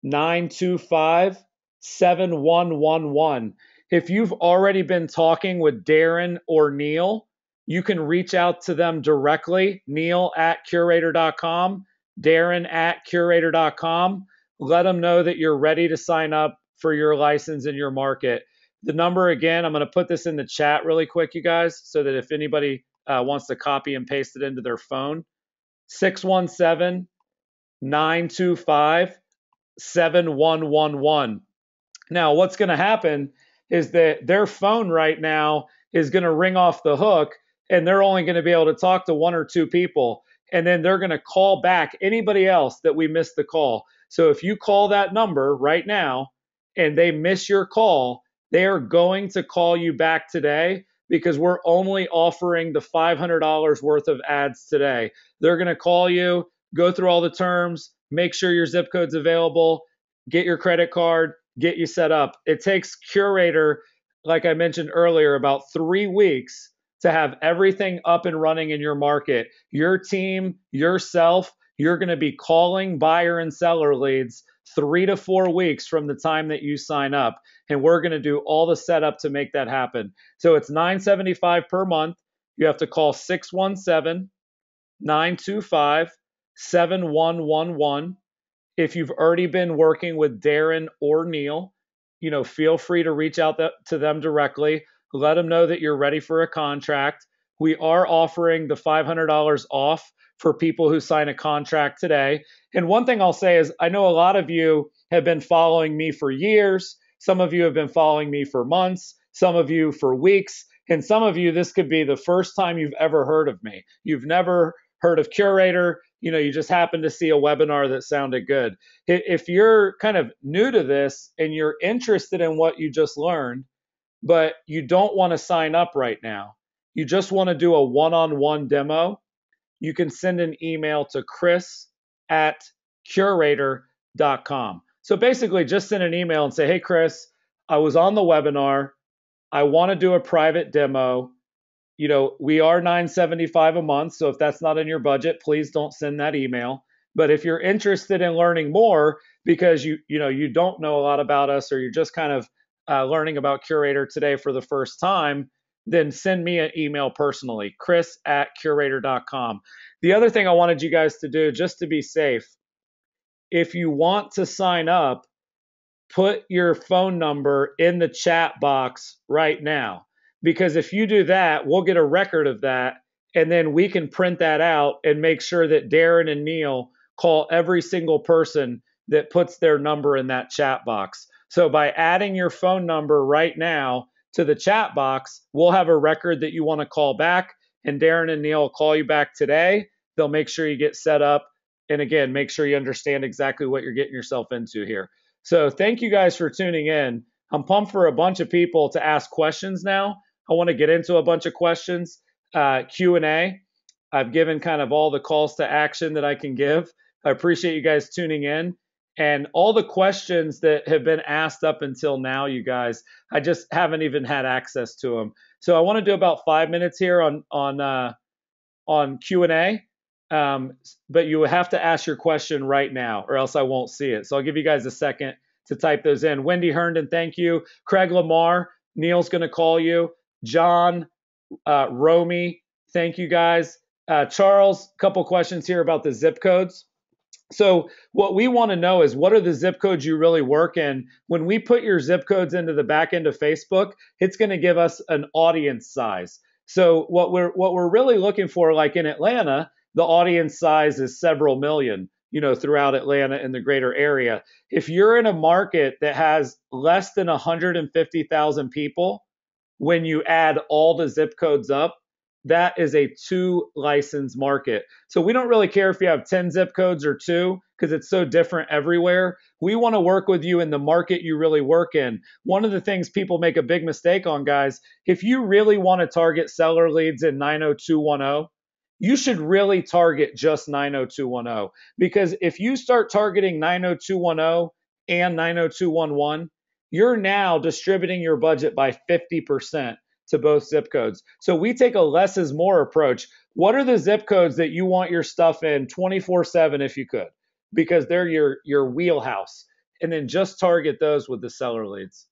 925 7111. If you've already been talking with Darren or Neil, you can reach out to them directly, Neil at Curaytor.com, Darren at Curaytor.com. Let them know that you're ready to sign up for your license in your market. The number again, I'm going to put this in the chat really quick, you guys, so that if anybody wants to copy and paste it into their phone, 617 925 7111. Now, what's going to happen is that their phone right now is going to ring off the hook, and they're only going to be able to talk to one or two people. And then they're going to call back anybody else that we missed the call. So if you call that number right now and they miss your call, they are going to call you back today because we're only offering the $500 worth of ads today. They're going to call you, go through all the terms, make sure your zip code's available, get your credit card, get you set up. It takes Curaytor, like I mentioned earlier, about 3 weeks to have everything up and running in your market. Your team, yourself, you're going to be calling buyer and seller leads 3 to 4 weeks from the time that you sign up. And we're going to do all the setup to make that happen. So it's $975 per month. You have to call 617 925 7111. If you've already been working with Darren or Neil, feel free to reach out to them directly. Let them know that you're ready for a contract. We are offering the $500 off for people who sign a contract today. And one thing I'll say is I know a lot of you have been following me for years. Some of you have been following me for months, some of you for weeks, and some of you, this could be the first time you've ever heard of me. You've never heard of Curaytor. You just happened to see a webinar that sounded good. If you're kind of new to this and you're interested in what you just learned, but you don't want to sign up right now, you just want to do a one-on-one demo, you can send an email to Chris at Curaytor.com. So basically just send an email and say, hey, Chris, I was on the webinar. I want to do a private demo. We are $975 a month. So if that's not in your budget, please don't send that email. But if you're interested in learning more because you don't know a lot about us, or you're just kind of learning about Curaytor today for the first time, then send me an email personally, Chris at Curaytor.com. The other thing I wanted you guys to do, just to be safe, if you want to sign up, put your phone number in the chat box right now. Because if you do that, we'll get a record of that, and then we can print that out and make sure that Darren and Neil call every single person that puts their number in that chat box. So by adding your phone number right now to the chat box, we'll have a record that you want to call back, and Darren and Neil will call you back today. They'll make sure you get set up. And again, make sure you understand exactly what you're getting yourself into here. So thank you guys for tuning in. I'm pumped for a bunch of people to ask questions now. I want to get into a bunch of questions, Q&A. I've given kind of all the calls to action that I can give. I appreciate you guys tuning in. And all the questions that have been asked up until now, you guys, I just haven't even had access to them. So I want to do about 5 minutes here on Q&A. but you have to ask your question right now, or else I won't see it. So I'll give you guys a second to type those in. Wendy Herndon, thank you. Craig Lamar, Neil's going to call you. John, Romy, thank you guys. Charles, a couple questions here about the zip codes. So what we want to know is, what are the zip codes you really work in? When we put your zip codes into the back end of Facebook, it's going to give us an audience size. So what we're really looking for, like in Atlanta, the audience size is several million, throughout Atlanta and the greater area. If you're in a market that has less than 150,000 people, when you add all the zip codes up, that is a 2 license market. So we don't really care if you have 10 zip codes or 2, because it's so different everywhere. We want to work with you in the market you really work in. One of the things people make a big mistake on, guys, if you really want to target seller leads in 90210, you should really target just 90210, because if you start targeting 90210 and 90211, you're now distributing your budget by 50% to both zip codes. So we take a less is more approach. What are the zip codes that you want your stuff in 24/7 if you could? Because they're your wheelhouse. And then just target those with the seller leads.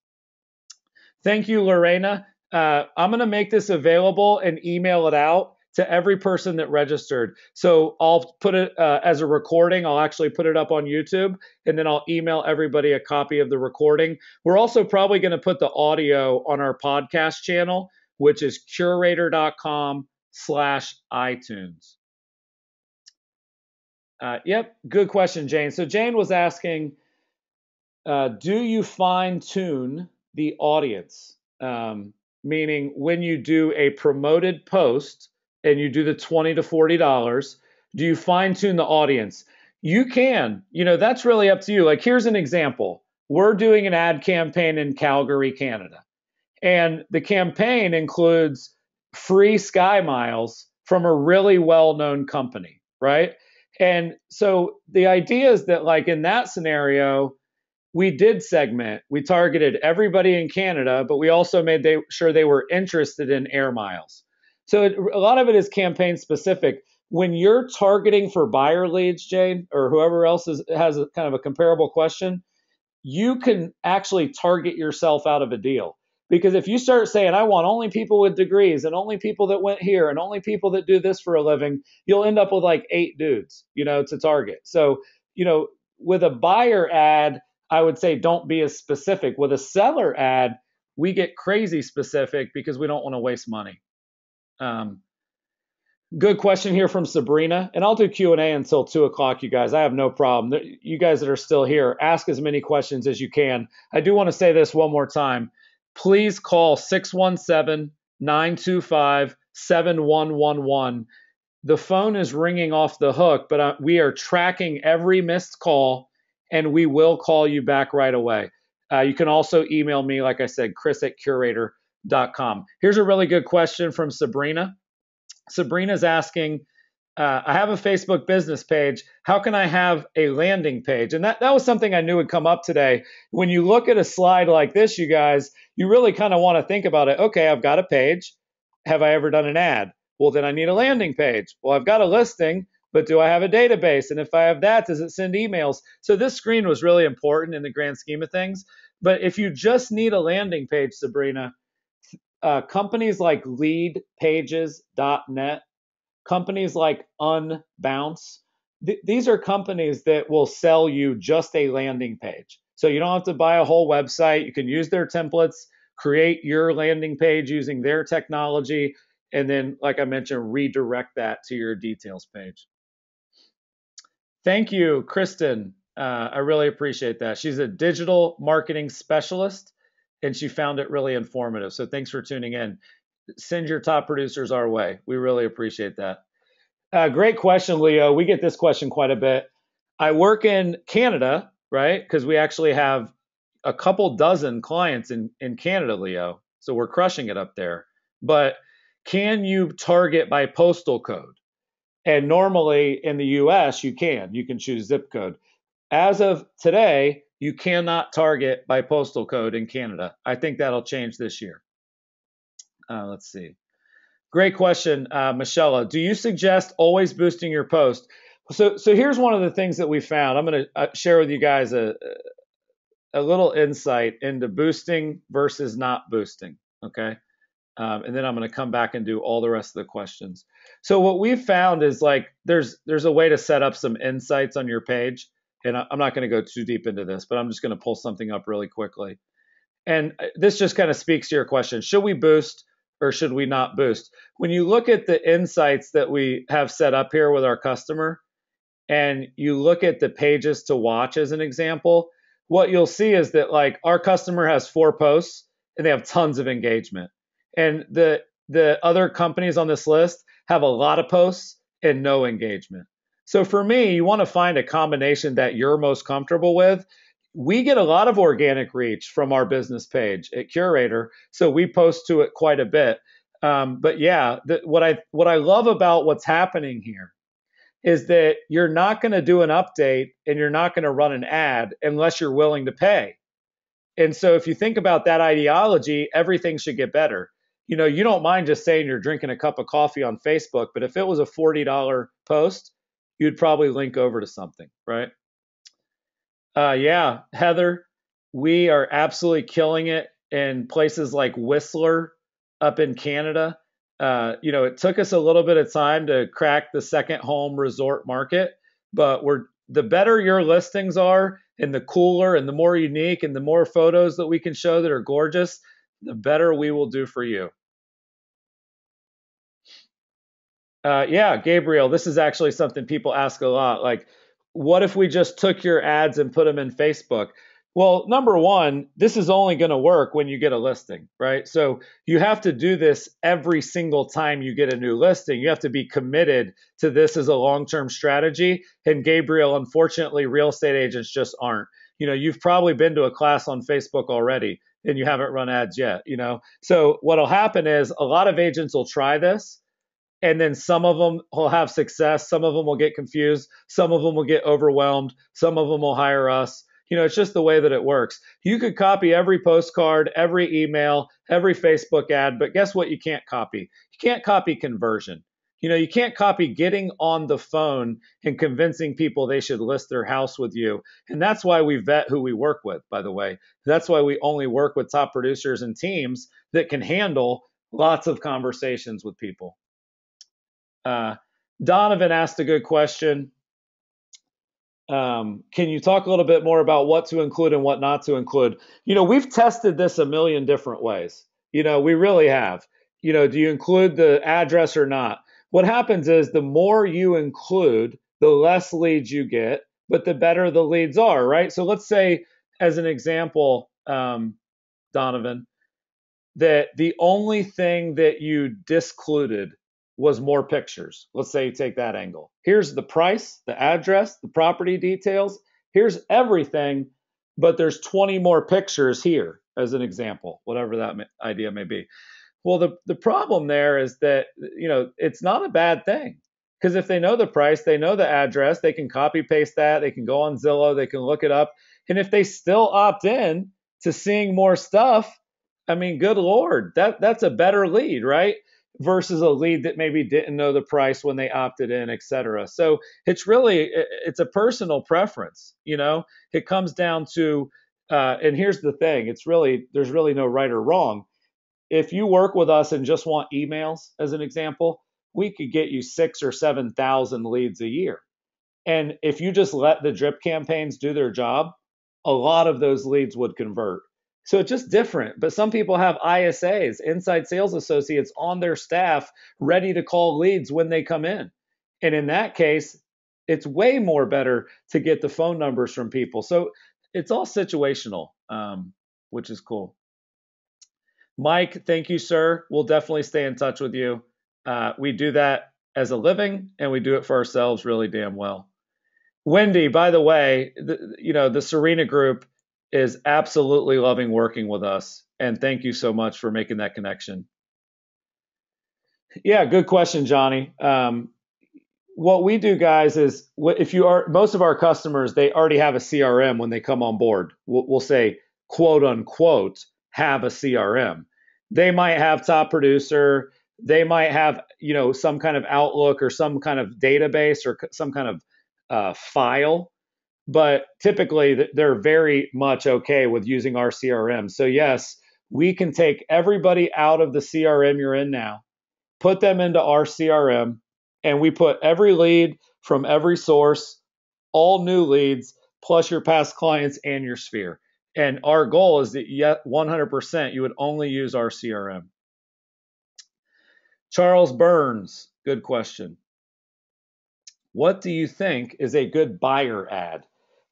Thank you, Lorena. I'm going to make this available and email it out to every person that registered. So I'll put it as a recording. I'll actually put it up on YouTube, and then I'll email everybody a copy of the recording. We're also probably going to put the audio on our podcast channel, which is curaytor.com/iTunes. Yep, good question, Jane. So Jane was asking, do you fine tune the audience? Meaning when you do a promoted post and you do the $20 to $40, do you fine tune the audience? You can, that's really up to you. Like, here's an example. We're doing an ad campaign in Calgary, Canada. And the campaign includes free Sky Miles from a really well-known company, right? And so the idea is that, like, in that scenario, we did segment. We targeted everybody in Canada, but we also made sure they were interested in air miles. So a lot of it is campaign specific. When you're targeting for buyer leads, Jane, or whoever else has a kind of a comparable question, you can actually target yourself out of a deal. Because if you start saying, I want only people with degrees and only people that went here and only people that do this for a living, you'll end up with like 8 dudes, to target. So, with a buyer ad, I would say don't be as specific. With a seller ad, we get crazy specific because we don't want to waste money. Good question here from Sabrina, and I'll do Q&A until 2 o'clock, you guys. I have no problem. You guys that are still here, ask as many questions as you can. I do want to say this one more time. Please call 617-925-7111. The phone is ringing off the hook, but we are tracking every missed call, and we will call you back right away. You can also email me, like I said, chris@curaytor.com. Here's a really good question from Sabrina. Sabrina's asking, I have a Facebook business page. How can I have a landing page? And that was something I knew would come up today. When you look at a slide like this, you guys, you really kind of want to think about it. Okay, I've got a page. Have I ever done an ad? Well, then I need a landing page. Well, I've got a listing, but do I have a database? And if I have that, does it send emails? So this screen was really important in the grand scheme of things. But if you just need a landing page, Sabrina, companies like leadpages.net, companies like Unbounce, these are companies that will sell you just a landing page. So you don't have to buy a whole website. You can use their templates, create your landing page using their technology, and then, like I mentioned, redirect that to your details page. Thank you, Kristen. I really appreciate that. She's a digital marketing specialist, and she found it really informative. So thanks for tuning in. Send your top producers our way. We really appreciate that. Great question, Leo. We get this question quite a bit. I work in Canada, right? Because we actually have a couple dozen clients in Canada, Leo. So we're crushing it up there. But can you target by postal code? And normally in the US, you can. You can choose zip code. As of today, you cannot target by postal code in Canada. I think that'll change this year. Let's see. Great question, Michelle. Do you suggest always boosting your post? So here's one of the things that we found. I'm going to share with you guys a little insight into boosting versus not boosting. Okay. And then I'm going to come back and do all the rest of the questions. So what we've found is like there's a way to set up some insights on your page, and I'm not going to go too deep into this, but I'm just going to pull something up really quickly. And this just kind of speaks to your question: should we boost or should we not boost? When you look at the insights that we have set up here with our customer, and you look at the pages to watch as an example, what you'll see is that like our customer has 4 posts and they have tons of engagement. And the other companies on this list have a lot of posts and no engagement. So for me, you want to find a combination that you're most comfortable with. We get a lot of organic reach from our business page at Curaytor, so we post to it quite a bit. But yeah, what I love about what's happening here is that you're not going to do an update and you're not going to run an ad unless you're willing to pay. And so if you think about that ideology, everything should get better. You know, you don't mind just saying you're drinking a cup of coffee on Facebook, but if it was a $40 post, you'd probably link over to something, right? Yeah, Heather, we are absolutely killing it in places like Whistler up in Canada. It took us a little bit of time to crack the second home resort market, but the better your listings are and the cooler and the more unique and the more photos that we can show that are gorgeous, the better we will do for you. Yeah, Gabriel, this is actually something people ask a lot. Like, what if we just took your ads and put them in Facebook? Well, number one, this is only going to work when you get a listing, right? So you have to do this every single time you get a new listing. You have to be committed to this as a long-term strategy. And Gabriel, unfortunately, real estate agents just aren't. You've probably been to a class on Facebook already and you haven't run ads yet. So what'll happen is a lot of agents will try this, and then some of them will have success, some of them will get confused, some of them will get overwhelmed, some of them will hire us. It's just the way that it works. You could copy every postcard, every email, every Facebook ad, but guess what you can't copy? You can't copy conversion. You can't copy getting on the phone and convincing people they should list their house with you. And that's why we vet who we work with, by the way. That's why we only work with top producers and teams that can handle lots of conversations with people. Donovan asked a good question. Can you talk a little bit more about what to include and what not to include? We've tested this a million different ways. We really have. Do you include the address or not? What happens is the more you include, the less leads you get, but the better the leads are, right? So let's say, as an example, Donovan, that the only thing that you discluded was more pictures. Let's say you take that angle. Here's the price, the address, the property details. Here's everything, but there's 20 more pictures here, as an example, whatever that idea may be. Well, the problem there is that, it's not a bad thing, because if they know the price, they know the address, they can copy paste that, they can go on Zillow, they can look it up. And if they still opt in to seeing more stuff, I mean, good Lord, that's a better lead, right? Versus a lead that maybe didn't know the price when they opted in, et cetera. So it's a personal preference. It comes down to, and here's the thing, there's really no right or wrong. If you work with us and just want emails, as an example, we could get you 6,000 or 7,000 leads a year. And if you just let the drip campaigns do their job, a lot of those leads would convert. So it's just different. But some people have ISAs, inside sales associates, on their staff ready to call leads when they come in. And in that case, it's way more better to get the phone numbers from people. So it's all situational, which is cool. Mike, thank you, sir. We'll definitely stay in touch with you. We do that as a living, and we do it for ourselves really damn well. Wendy, by the way, the Serena Group is absolutely loving working with us. And thank you so much for making that connection. Yeah, good question, Johnny. What we do, guys, is most of our customers, they already have a CRM when they come on board. We'll say, quote unquote, have a CRM. They might have top producer, they might have, some kind of Outlook or some kind of database or some kind of file, but typically they're very much okay with using our CRM. So yes, we can take everybody out of the CRM you're in now, put them into our CRM, and we put every lead from every source, all new leads, plus your past clients and your sphere. And our goal is that 100% you would only use our CRM. Charles Burns, good question. What do you think is a good buyer ad?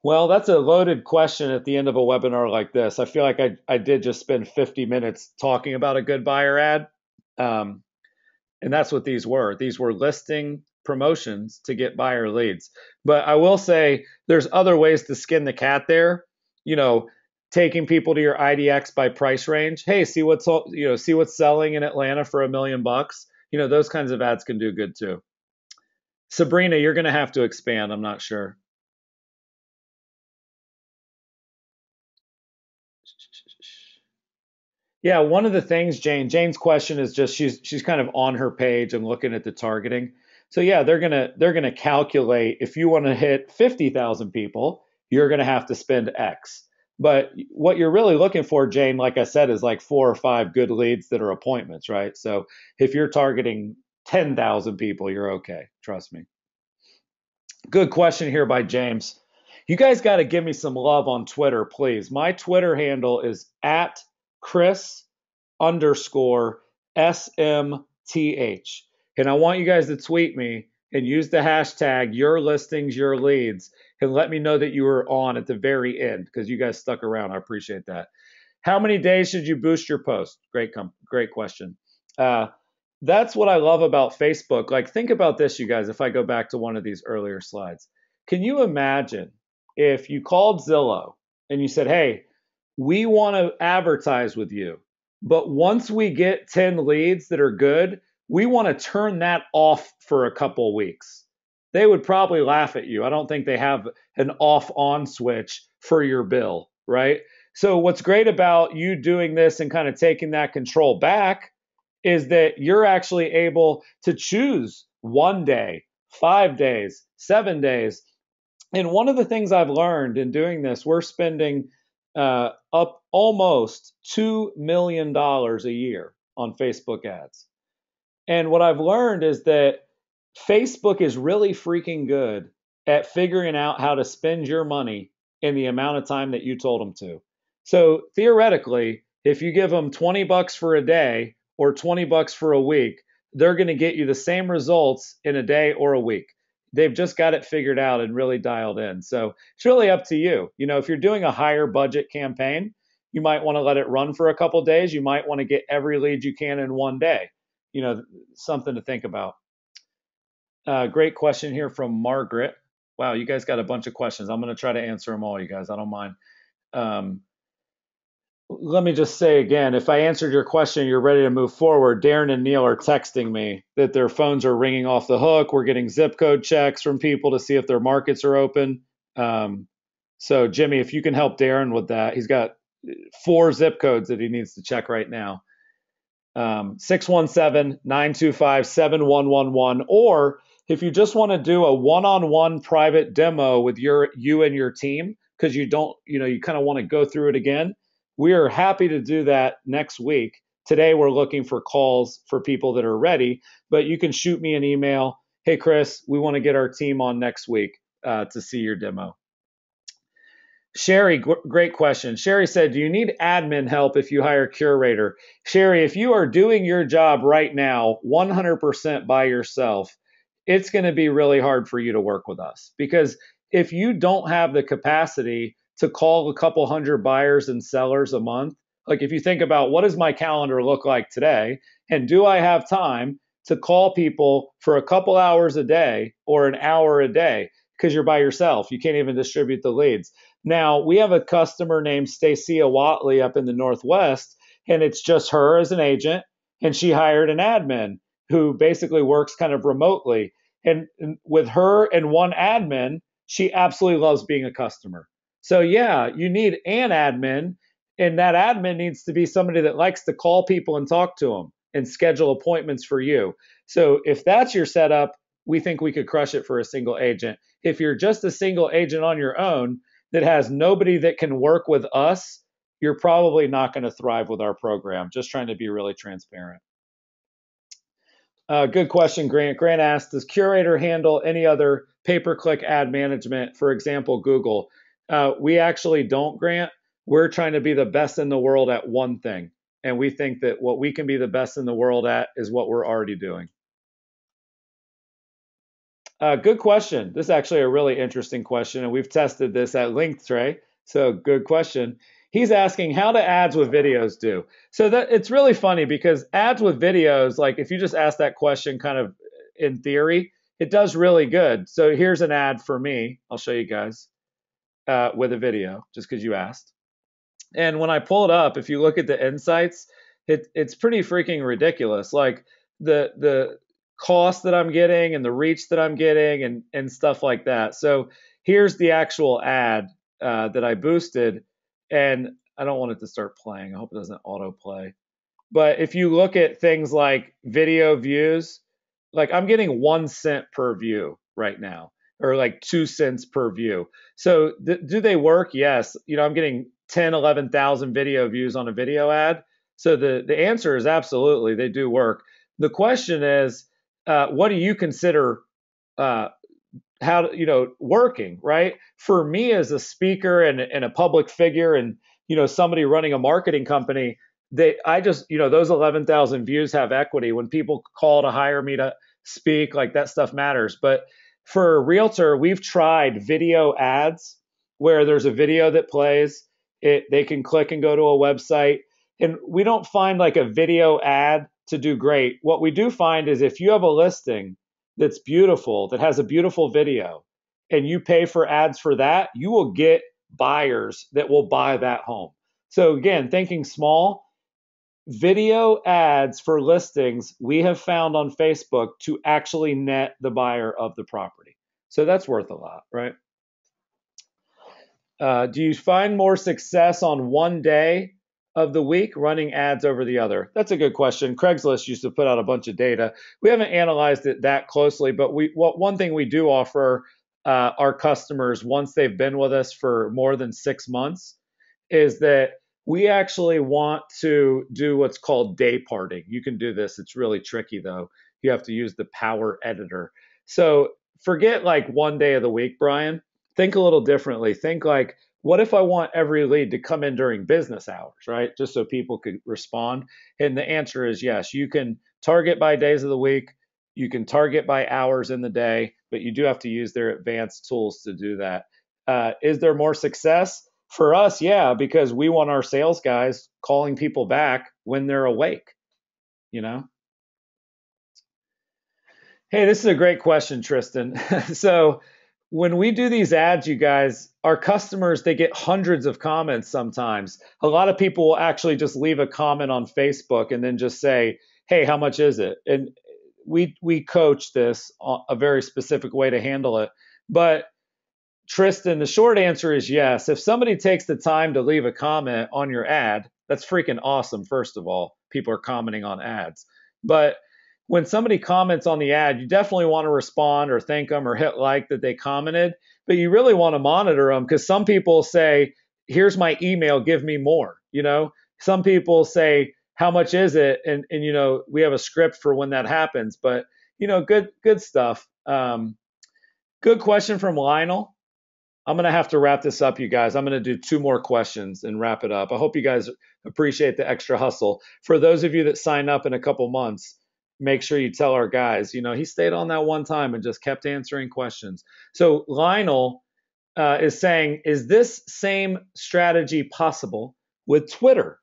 Well, that's a loaded question at the end of a webinar like this. I feel like I did just spend 50 minutes talking about a good buyer ad. Um, and that's what these were. These were listing promotions to get buyer leads. But I will say there's other ways to skin the cat there. You know, taking people to your IDX by price range. Hey, see what's selling in Atlanta for $1 million. Those kinds of ads can do good too. Sabrina, you're going to have to expand. I'm not sure. Yeah, one of the things, Jane's question is just she's kind of on her page and looking at the targeting. So yeah, they're gonna calculate if you want to hit 50,000 people, you're gonna have to spend X. But what you're really looking for, Jane, like I said, is like 4 or 5 good leads that are appointments, right? So if you're targeting 10,000 people, you're okay. Trust me. Good question here by James. You guys got to give me some love on Twitter, please. My Twitter handle is at Chris underscore SMTH. And I want you guys to tweet me and use the hashtag your listings, your leads, and let me know that you were on at the very end because you guys stuck around. I appreciate that. How many days should you boost your post? Great question. That's what I love about Facebook. Like, think about this, you guys, if I go back to one of these earlier slides. Can you imagine if you called Zillow and you said, hey, we want to advertise with you, but once we get 10 leads that are good, we want to turn that off for a couple weeks? They would probably laugh at you. I don't think they have an off on switch for your bill, right? So, what's great about you doing this and kind of taking that control back is that you're actually able to choose 1 day, 5 days, 7 days. And one of the things I've learned in doing this, we're spending up almost $2 million a year on Facebook ads. And what I've learned is that Facebook is really freaking good at figuring out how to spend your money in the amount of time that you told them to. So theoretically, if you give them $20 for a day or $20 for a week, they're going to get you the same results in a day or a week. They've just got it figured out and really dialed in. So it's really up to you. If you're doing a higher budget campaign, you might want to let it run for a couple days. You might want to get every lead you can in one day. Something to think about. Great question here from Margaret. Wow, you guys got a bunch of questions. I'm going to try to answer them all, you guys. I don't mind. Let me just say again, if I answered your question, you're ready to move forward. Darren and Neil are texting me that their phones are ringing off the hook. We're getting zip code checks from people to see if their markets are open. So Jimmy, if you can help Darren with that, he's got 4 zip codes that he needs to check right now. 617-925-7111. Or if you just want to do a one-on-one private demo with you and your team, because you kind of want to go through it again, we are happy to do that next week. Today, we're looking for calls for people that are ready, but you can shoot me an email. Hey, Chris, we want to get our team on next week to see your demo. Sherry, great question. Sherry said, do you need admin help if you hire Curaytor? Sherry, if you are doing your job right now 100% by yourself, it's going to be really hard for you to work with us, because if you don't have the capacity to call a couple hundred buyers and sellers a month, like if you think about what does my calendar look like today, and do I have time to call people for a couple hours a day or an hour a day, because you're by yourself, you can't even distribute the leads. Now, we have a customer named Stacia Watley up in the Northwest, and it's just her as an agent, and she hired an admin who basically works kind of remotely. And with her and one admin, she absolutely loves being a customer. So yeah, you need an admin, and that admin needs to be somebody that likes to call people and talk to them. and schedule appointments for you. So if that's your setup, we think we could crush it for a single agent. If you're just a single agent on your own that has nobody that can work with us, you're probably not going to thrive with our program. Just trying to be really transparent. Good question, Grant. Grant asked, does Curaytor handle any other pay-per-click ad management, for example, Google? We actually don't, Grant. We're trying to be the best in the world at one thing. And we think that what we can be the best in the world at is what we're already doing. Good question. This is actually a really interesting question, and we've tested this at length, Trey. So good question. He's asking how do ads with videos do? So that it's really funny because ads with videos, like if you just ask that question kind of in theory, it does really good. So here's an ad for me. I'll show you guys with a video, just because you asked. And when I pull it up, if you look at the insights, it's pretty freaking ridiculous. Like the cost that I'm getting and the reach that I'm getting and stuff like that. So here's the actual ad that I boosted, and I don't want it to start playing. I hope it doesn't autoplay. But if you look at things like video views, like I'm getting 1 cent per view right now, or like 2 cents per view. So do they work? Yes. I'm getting 10, 11,000 video views on a video ad. So the answer is absolutely, they do work. The question is, what do you consider how working, right? For me as a speaker and a public figure and somebody running a marketing company, I just those 11,000 views have equity. When people call to hire me to speak, like that stuff matters. But for a realtor, we've tried video ads where there's a video that plays, they can click and go to a website, and we don't find like a video ad to do great. What we do find is if you have a listing that's beautiful, that has a beautiful video, and you pay for ads for that, you will get buyers that will buy that home. So again, thinking small, video ads for listings we have found on Facebook to actually net the buyer of the property. So that's worth a lot, right? Do you find more success on one day of the week running ads over the other? That's a good question. Craigslist used to put out a bunch of data. We haven't analyzed it that closely, but one thing we do offer our customers once they've been with us for more than 6 months is that we actually want to do what's called day parting. You can do this. It's really tricky though. You have to use the power editor. So forget like one day of the week, Brian. Think a little differently. Think like, what if I want every lead to come in during business hours, right? Just so people could respond. And the answer is yes. You can target by days of the week. You can target by hours in the day, but you do have to use their advanced tools to do that. Is there more success? For us, yeah, because we want our sales guys calling people back when they're awake, you know? Hey, this is a great question, Tristan. So when we do these ads, you guys, our customers, they get hundreds of comments sometimes. A lot of people will actually just leave a comment on Facebook and then just say, hey, how much is it? And we coach this a very specific way to handle it. But Tristan, the short answer is yes. If somebody takes the time to leave a comment on your ad, that's freaking awesome. First of all, people are commenting on ads. But when somebody comments on the ad, you definitely want to respond or thank them or hit like that they commented. But you really want to monitor them because some people say, here's my email, give me more. Some people say, how much is it? And we have a script for when that happens. But, good stuff. Good question from Lionel. I'm going to have to wrap this up, you guys. I'm going to do 2 more questions and wrap it up. I hope you guys appreciate the extra hustle. For those of you that sign up in a couple months, make sure you tell our guys, he stayed on that one time and just kept answering questions. So Lionel is saying, is this same strategy possible with Twitter?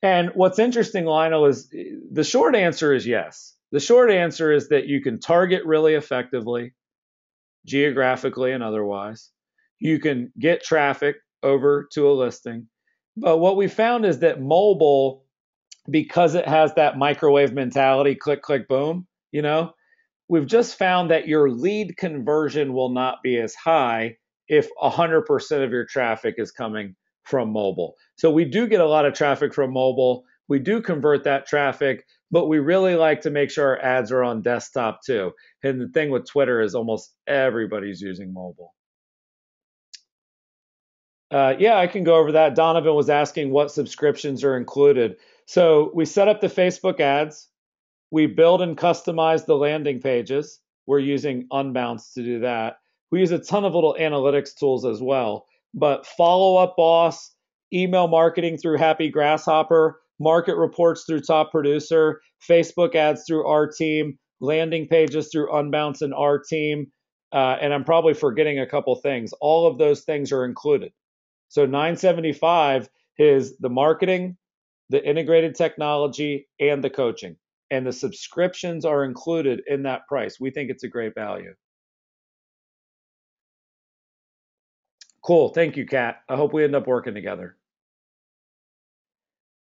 And what's interesting, Lionel, is the short answer is yes. The short answer is that you can target really effectively, geographically and otherwise. You can get traffic over to a listing. But what we found is that mobile, because it has that microwave mentality, click, click, boom, we've just found that your lead conversion will not be as high if 100% of your traffic is coming from mobile. So we do get a lot of traffic from mobile. We do convert that traffic, but we really like to make sure our ads are on desktop too. And the thing with Twitter is almost everybody's using mobile. Yeah, I can go over that. Donovan was asking what subscriptions are included. So we set up the Facebook ads. We build and customize the landing pages. We're using Unbounce to do that. We use a ton of little analytics tools as well. But Follow Up Boss, email marketing through Happy Grasshopper, market reports through Top Producer, Facebook ads through our team, landing pages through Unbounce and our team. And I'm probably forgetting a couple things. All of those things are included. So 975 is the marketing, the integrated technology, and the coaching. And the subscriptions are included in that price. We think it's a great value. Cool. Thank you, Kat. I hope we end up working together.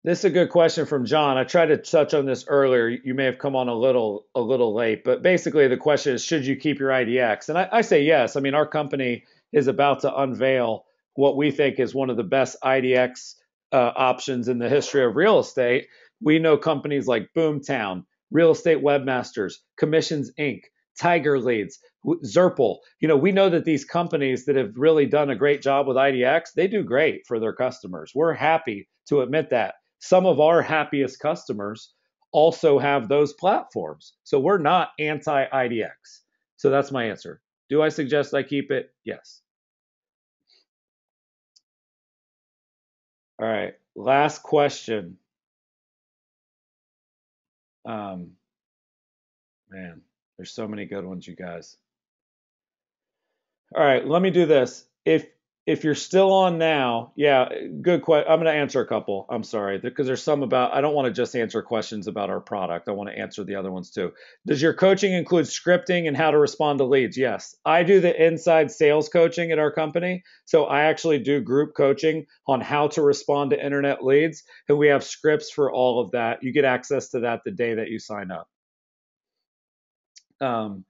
This is a good question from John. I tried to touch on this earlier. You may have come on a little late, but basically the question is, should you keep your IDX? And I say yes. I mean, our company is about to unveil what we think is one of the best IDX options in the history of real estate. We know companies like Boomtown, Real Estate Webmasters, Commissions Inc., Tiger Leads, Zerple. We know that these companies that have really done a great job with IDX, they do great for their customers. We're happy to admit that. Some of our happiest customers also have those platforms. So we're not anti IDX. So that's my answer. Do I suggest I keep it? Yes. All right. Last question. Um, Man, there's so many good ones, you guys. All right, let me do this. If you're still on now, yeah, good question. I'm going to answer a couple. I'm sorry, because there's some about. I don't want to just answer questions about our product. I want to answer the other ones too. Does your coaching include scripting and how to respond to leads? Yes, I do the inside sales coaching at our company. So I actually do group coaching on how to respond to internet leads, and we have scripts for all of that. You get access to that the day that you sign up. Um,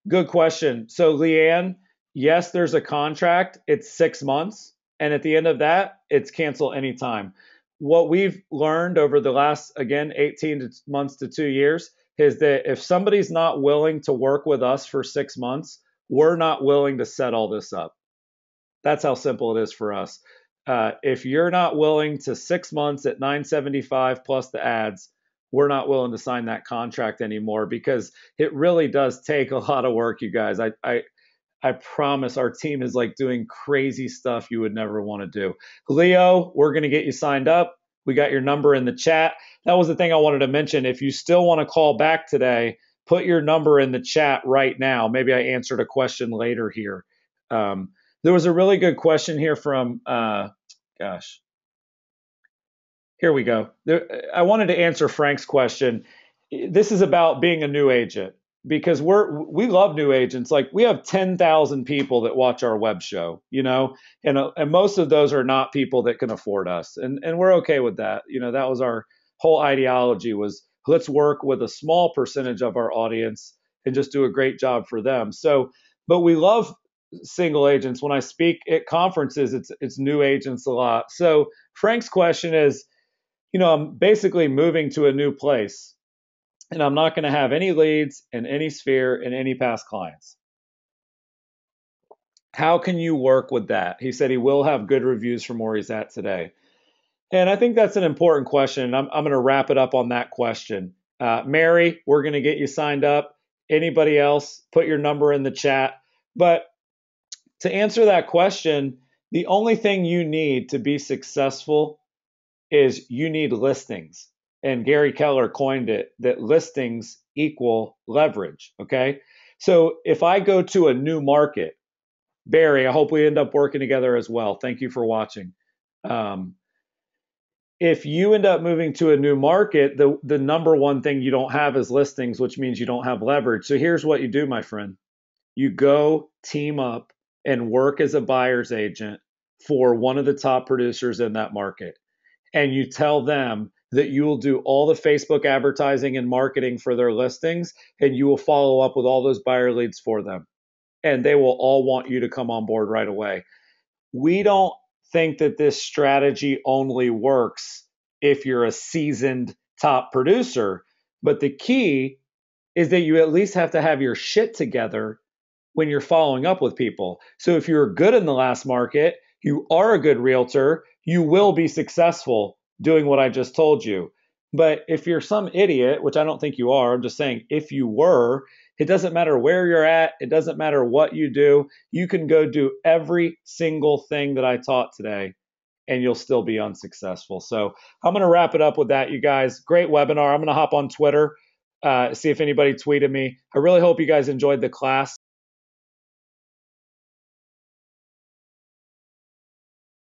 Good question. So, Leanne, yes, there's a contract. It's 6 months. And at the end of that, it's cancel anytime. What we've learned over the last, again, 18 months to 2 years is that if somebody's not willing to work with us for 6 months, we're not willing to set all this up. That's how simple it is for us. If you're not willing to 6 months at 975 plus the ads, we're not willing to sign that contract anymore because it really does take a lot of work, you guys. I promise our team is like doing crazy stuff you would never want to do. Leo, we're going to get you signed up. We got your number in the chat. That was the thing I wanted to mention. If you still want to call back today, put your number in the chat right now. Maybe I answered a question later here. Um, there was a really good question here from, gosh, here we go. I wanted to answer Frank's question. This is about being a new agent because we love new agents. Like we have 10,000 people that watch our web show, and most of those are not people that can afford us, and we're okay with that. That was our whole ideology was let's work with a small percentage of our audience and just do a great job for them. So, but we love single agents. When I speak at conferences, it's new agents a lot. So Frank's question is, I'm basically moving to a new place and I'm not going to have any leads in any sphere and any past clients. How can you work with that? He said he will have good reviews from where he's at today. And I think that's an important question. I'm going to wrap it up on that question. Mary, we're going to get you signed up. Anybody else, put your number in the chat. But to answer that question, the only thing you need to be successful is you need listings. And Gary Keller coined it that listings equal leverage. Okay. So if I go to a new market, Barry, I hope we end up working together as well. Thank you for watching. Um, if you end up moving to a new market, the number one thing you don't have is listings, which means you don't have leverage. So here's what you do, my friend. You go team up and work as a buyer's agent for one of the top producers in that market. And you tell them that you will do all the Facebook advertising and marketing for their listings, and you will follow up with all those buyer leads for them. And they will all want you to come on board right away. We don't think that this strategy only works if you're a seasoned top producer. But the key is that you at least have to have your shit together when you're following up with people. So if you're good in the last market, you are a good realtor, you will be successful doing what I just told you. But if you're some idiot, which I don't think you are, I'm just saying if you were, it doesn't matter where you're at, it doesn't matter what you do, you can go do every single thing that I taught today and you'll still be unsuccessful. So I'm going to wrap it up with that, you guys. Great webinar. I'm going to hop on Twitter, see if anybody tweeted me. I really hope you guys enjoyed the class.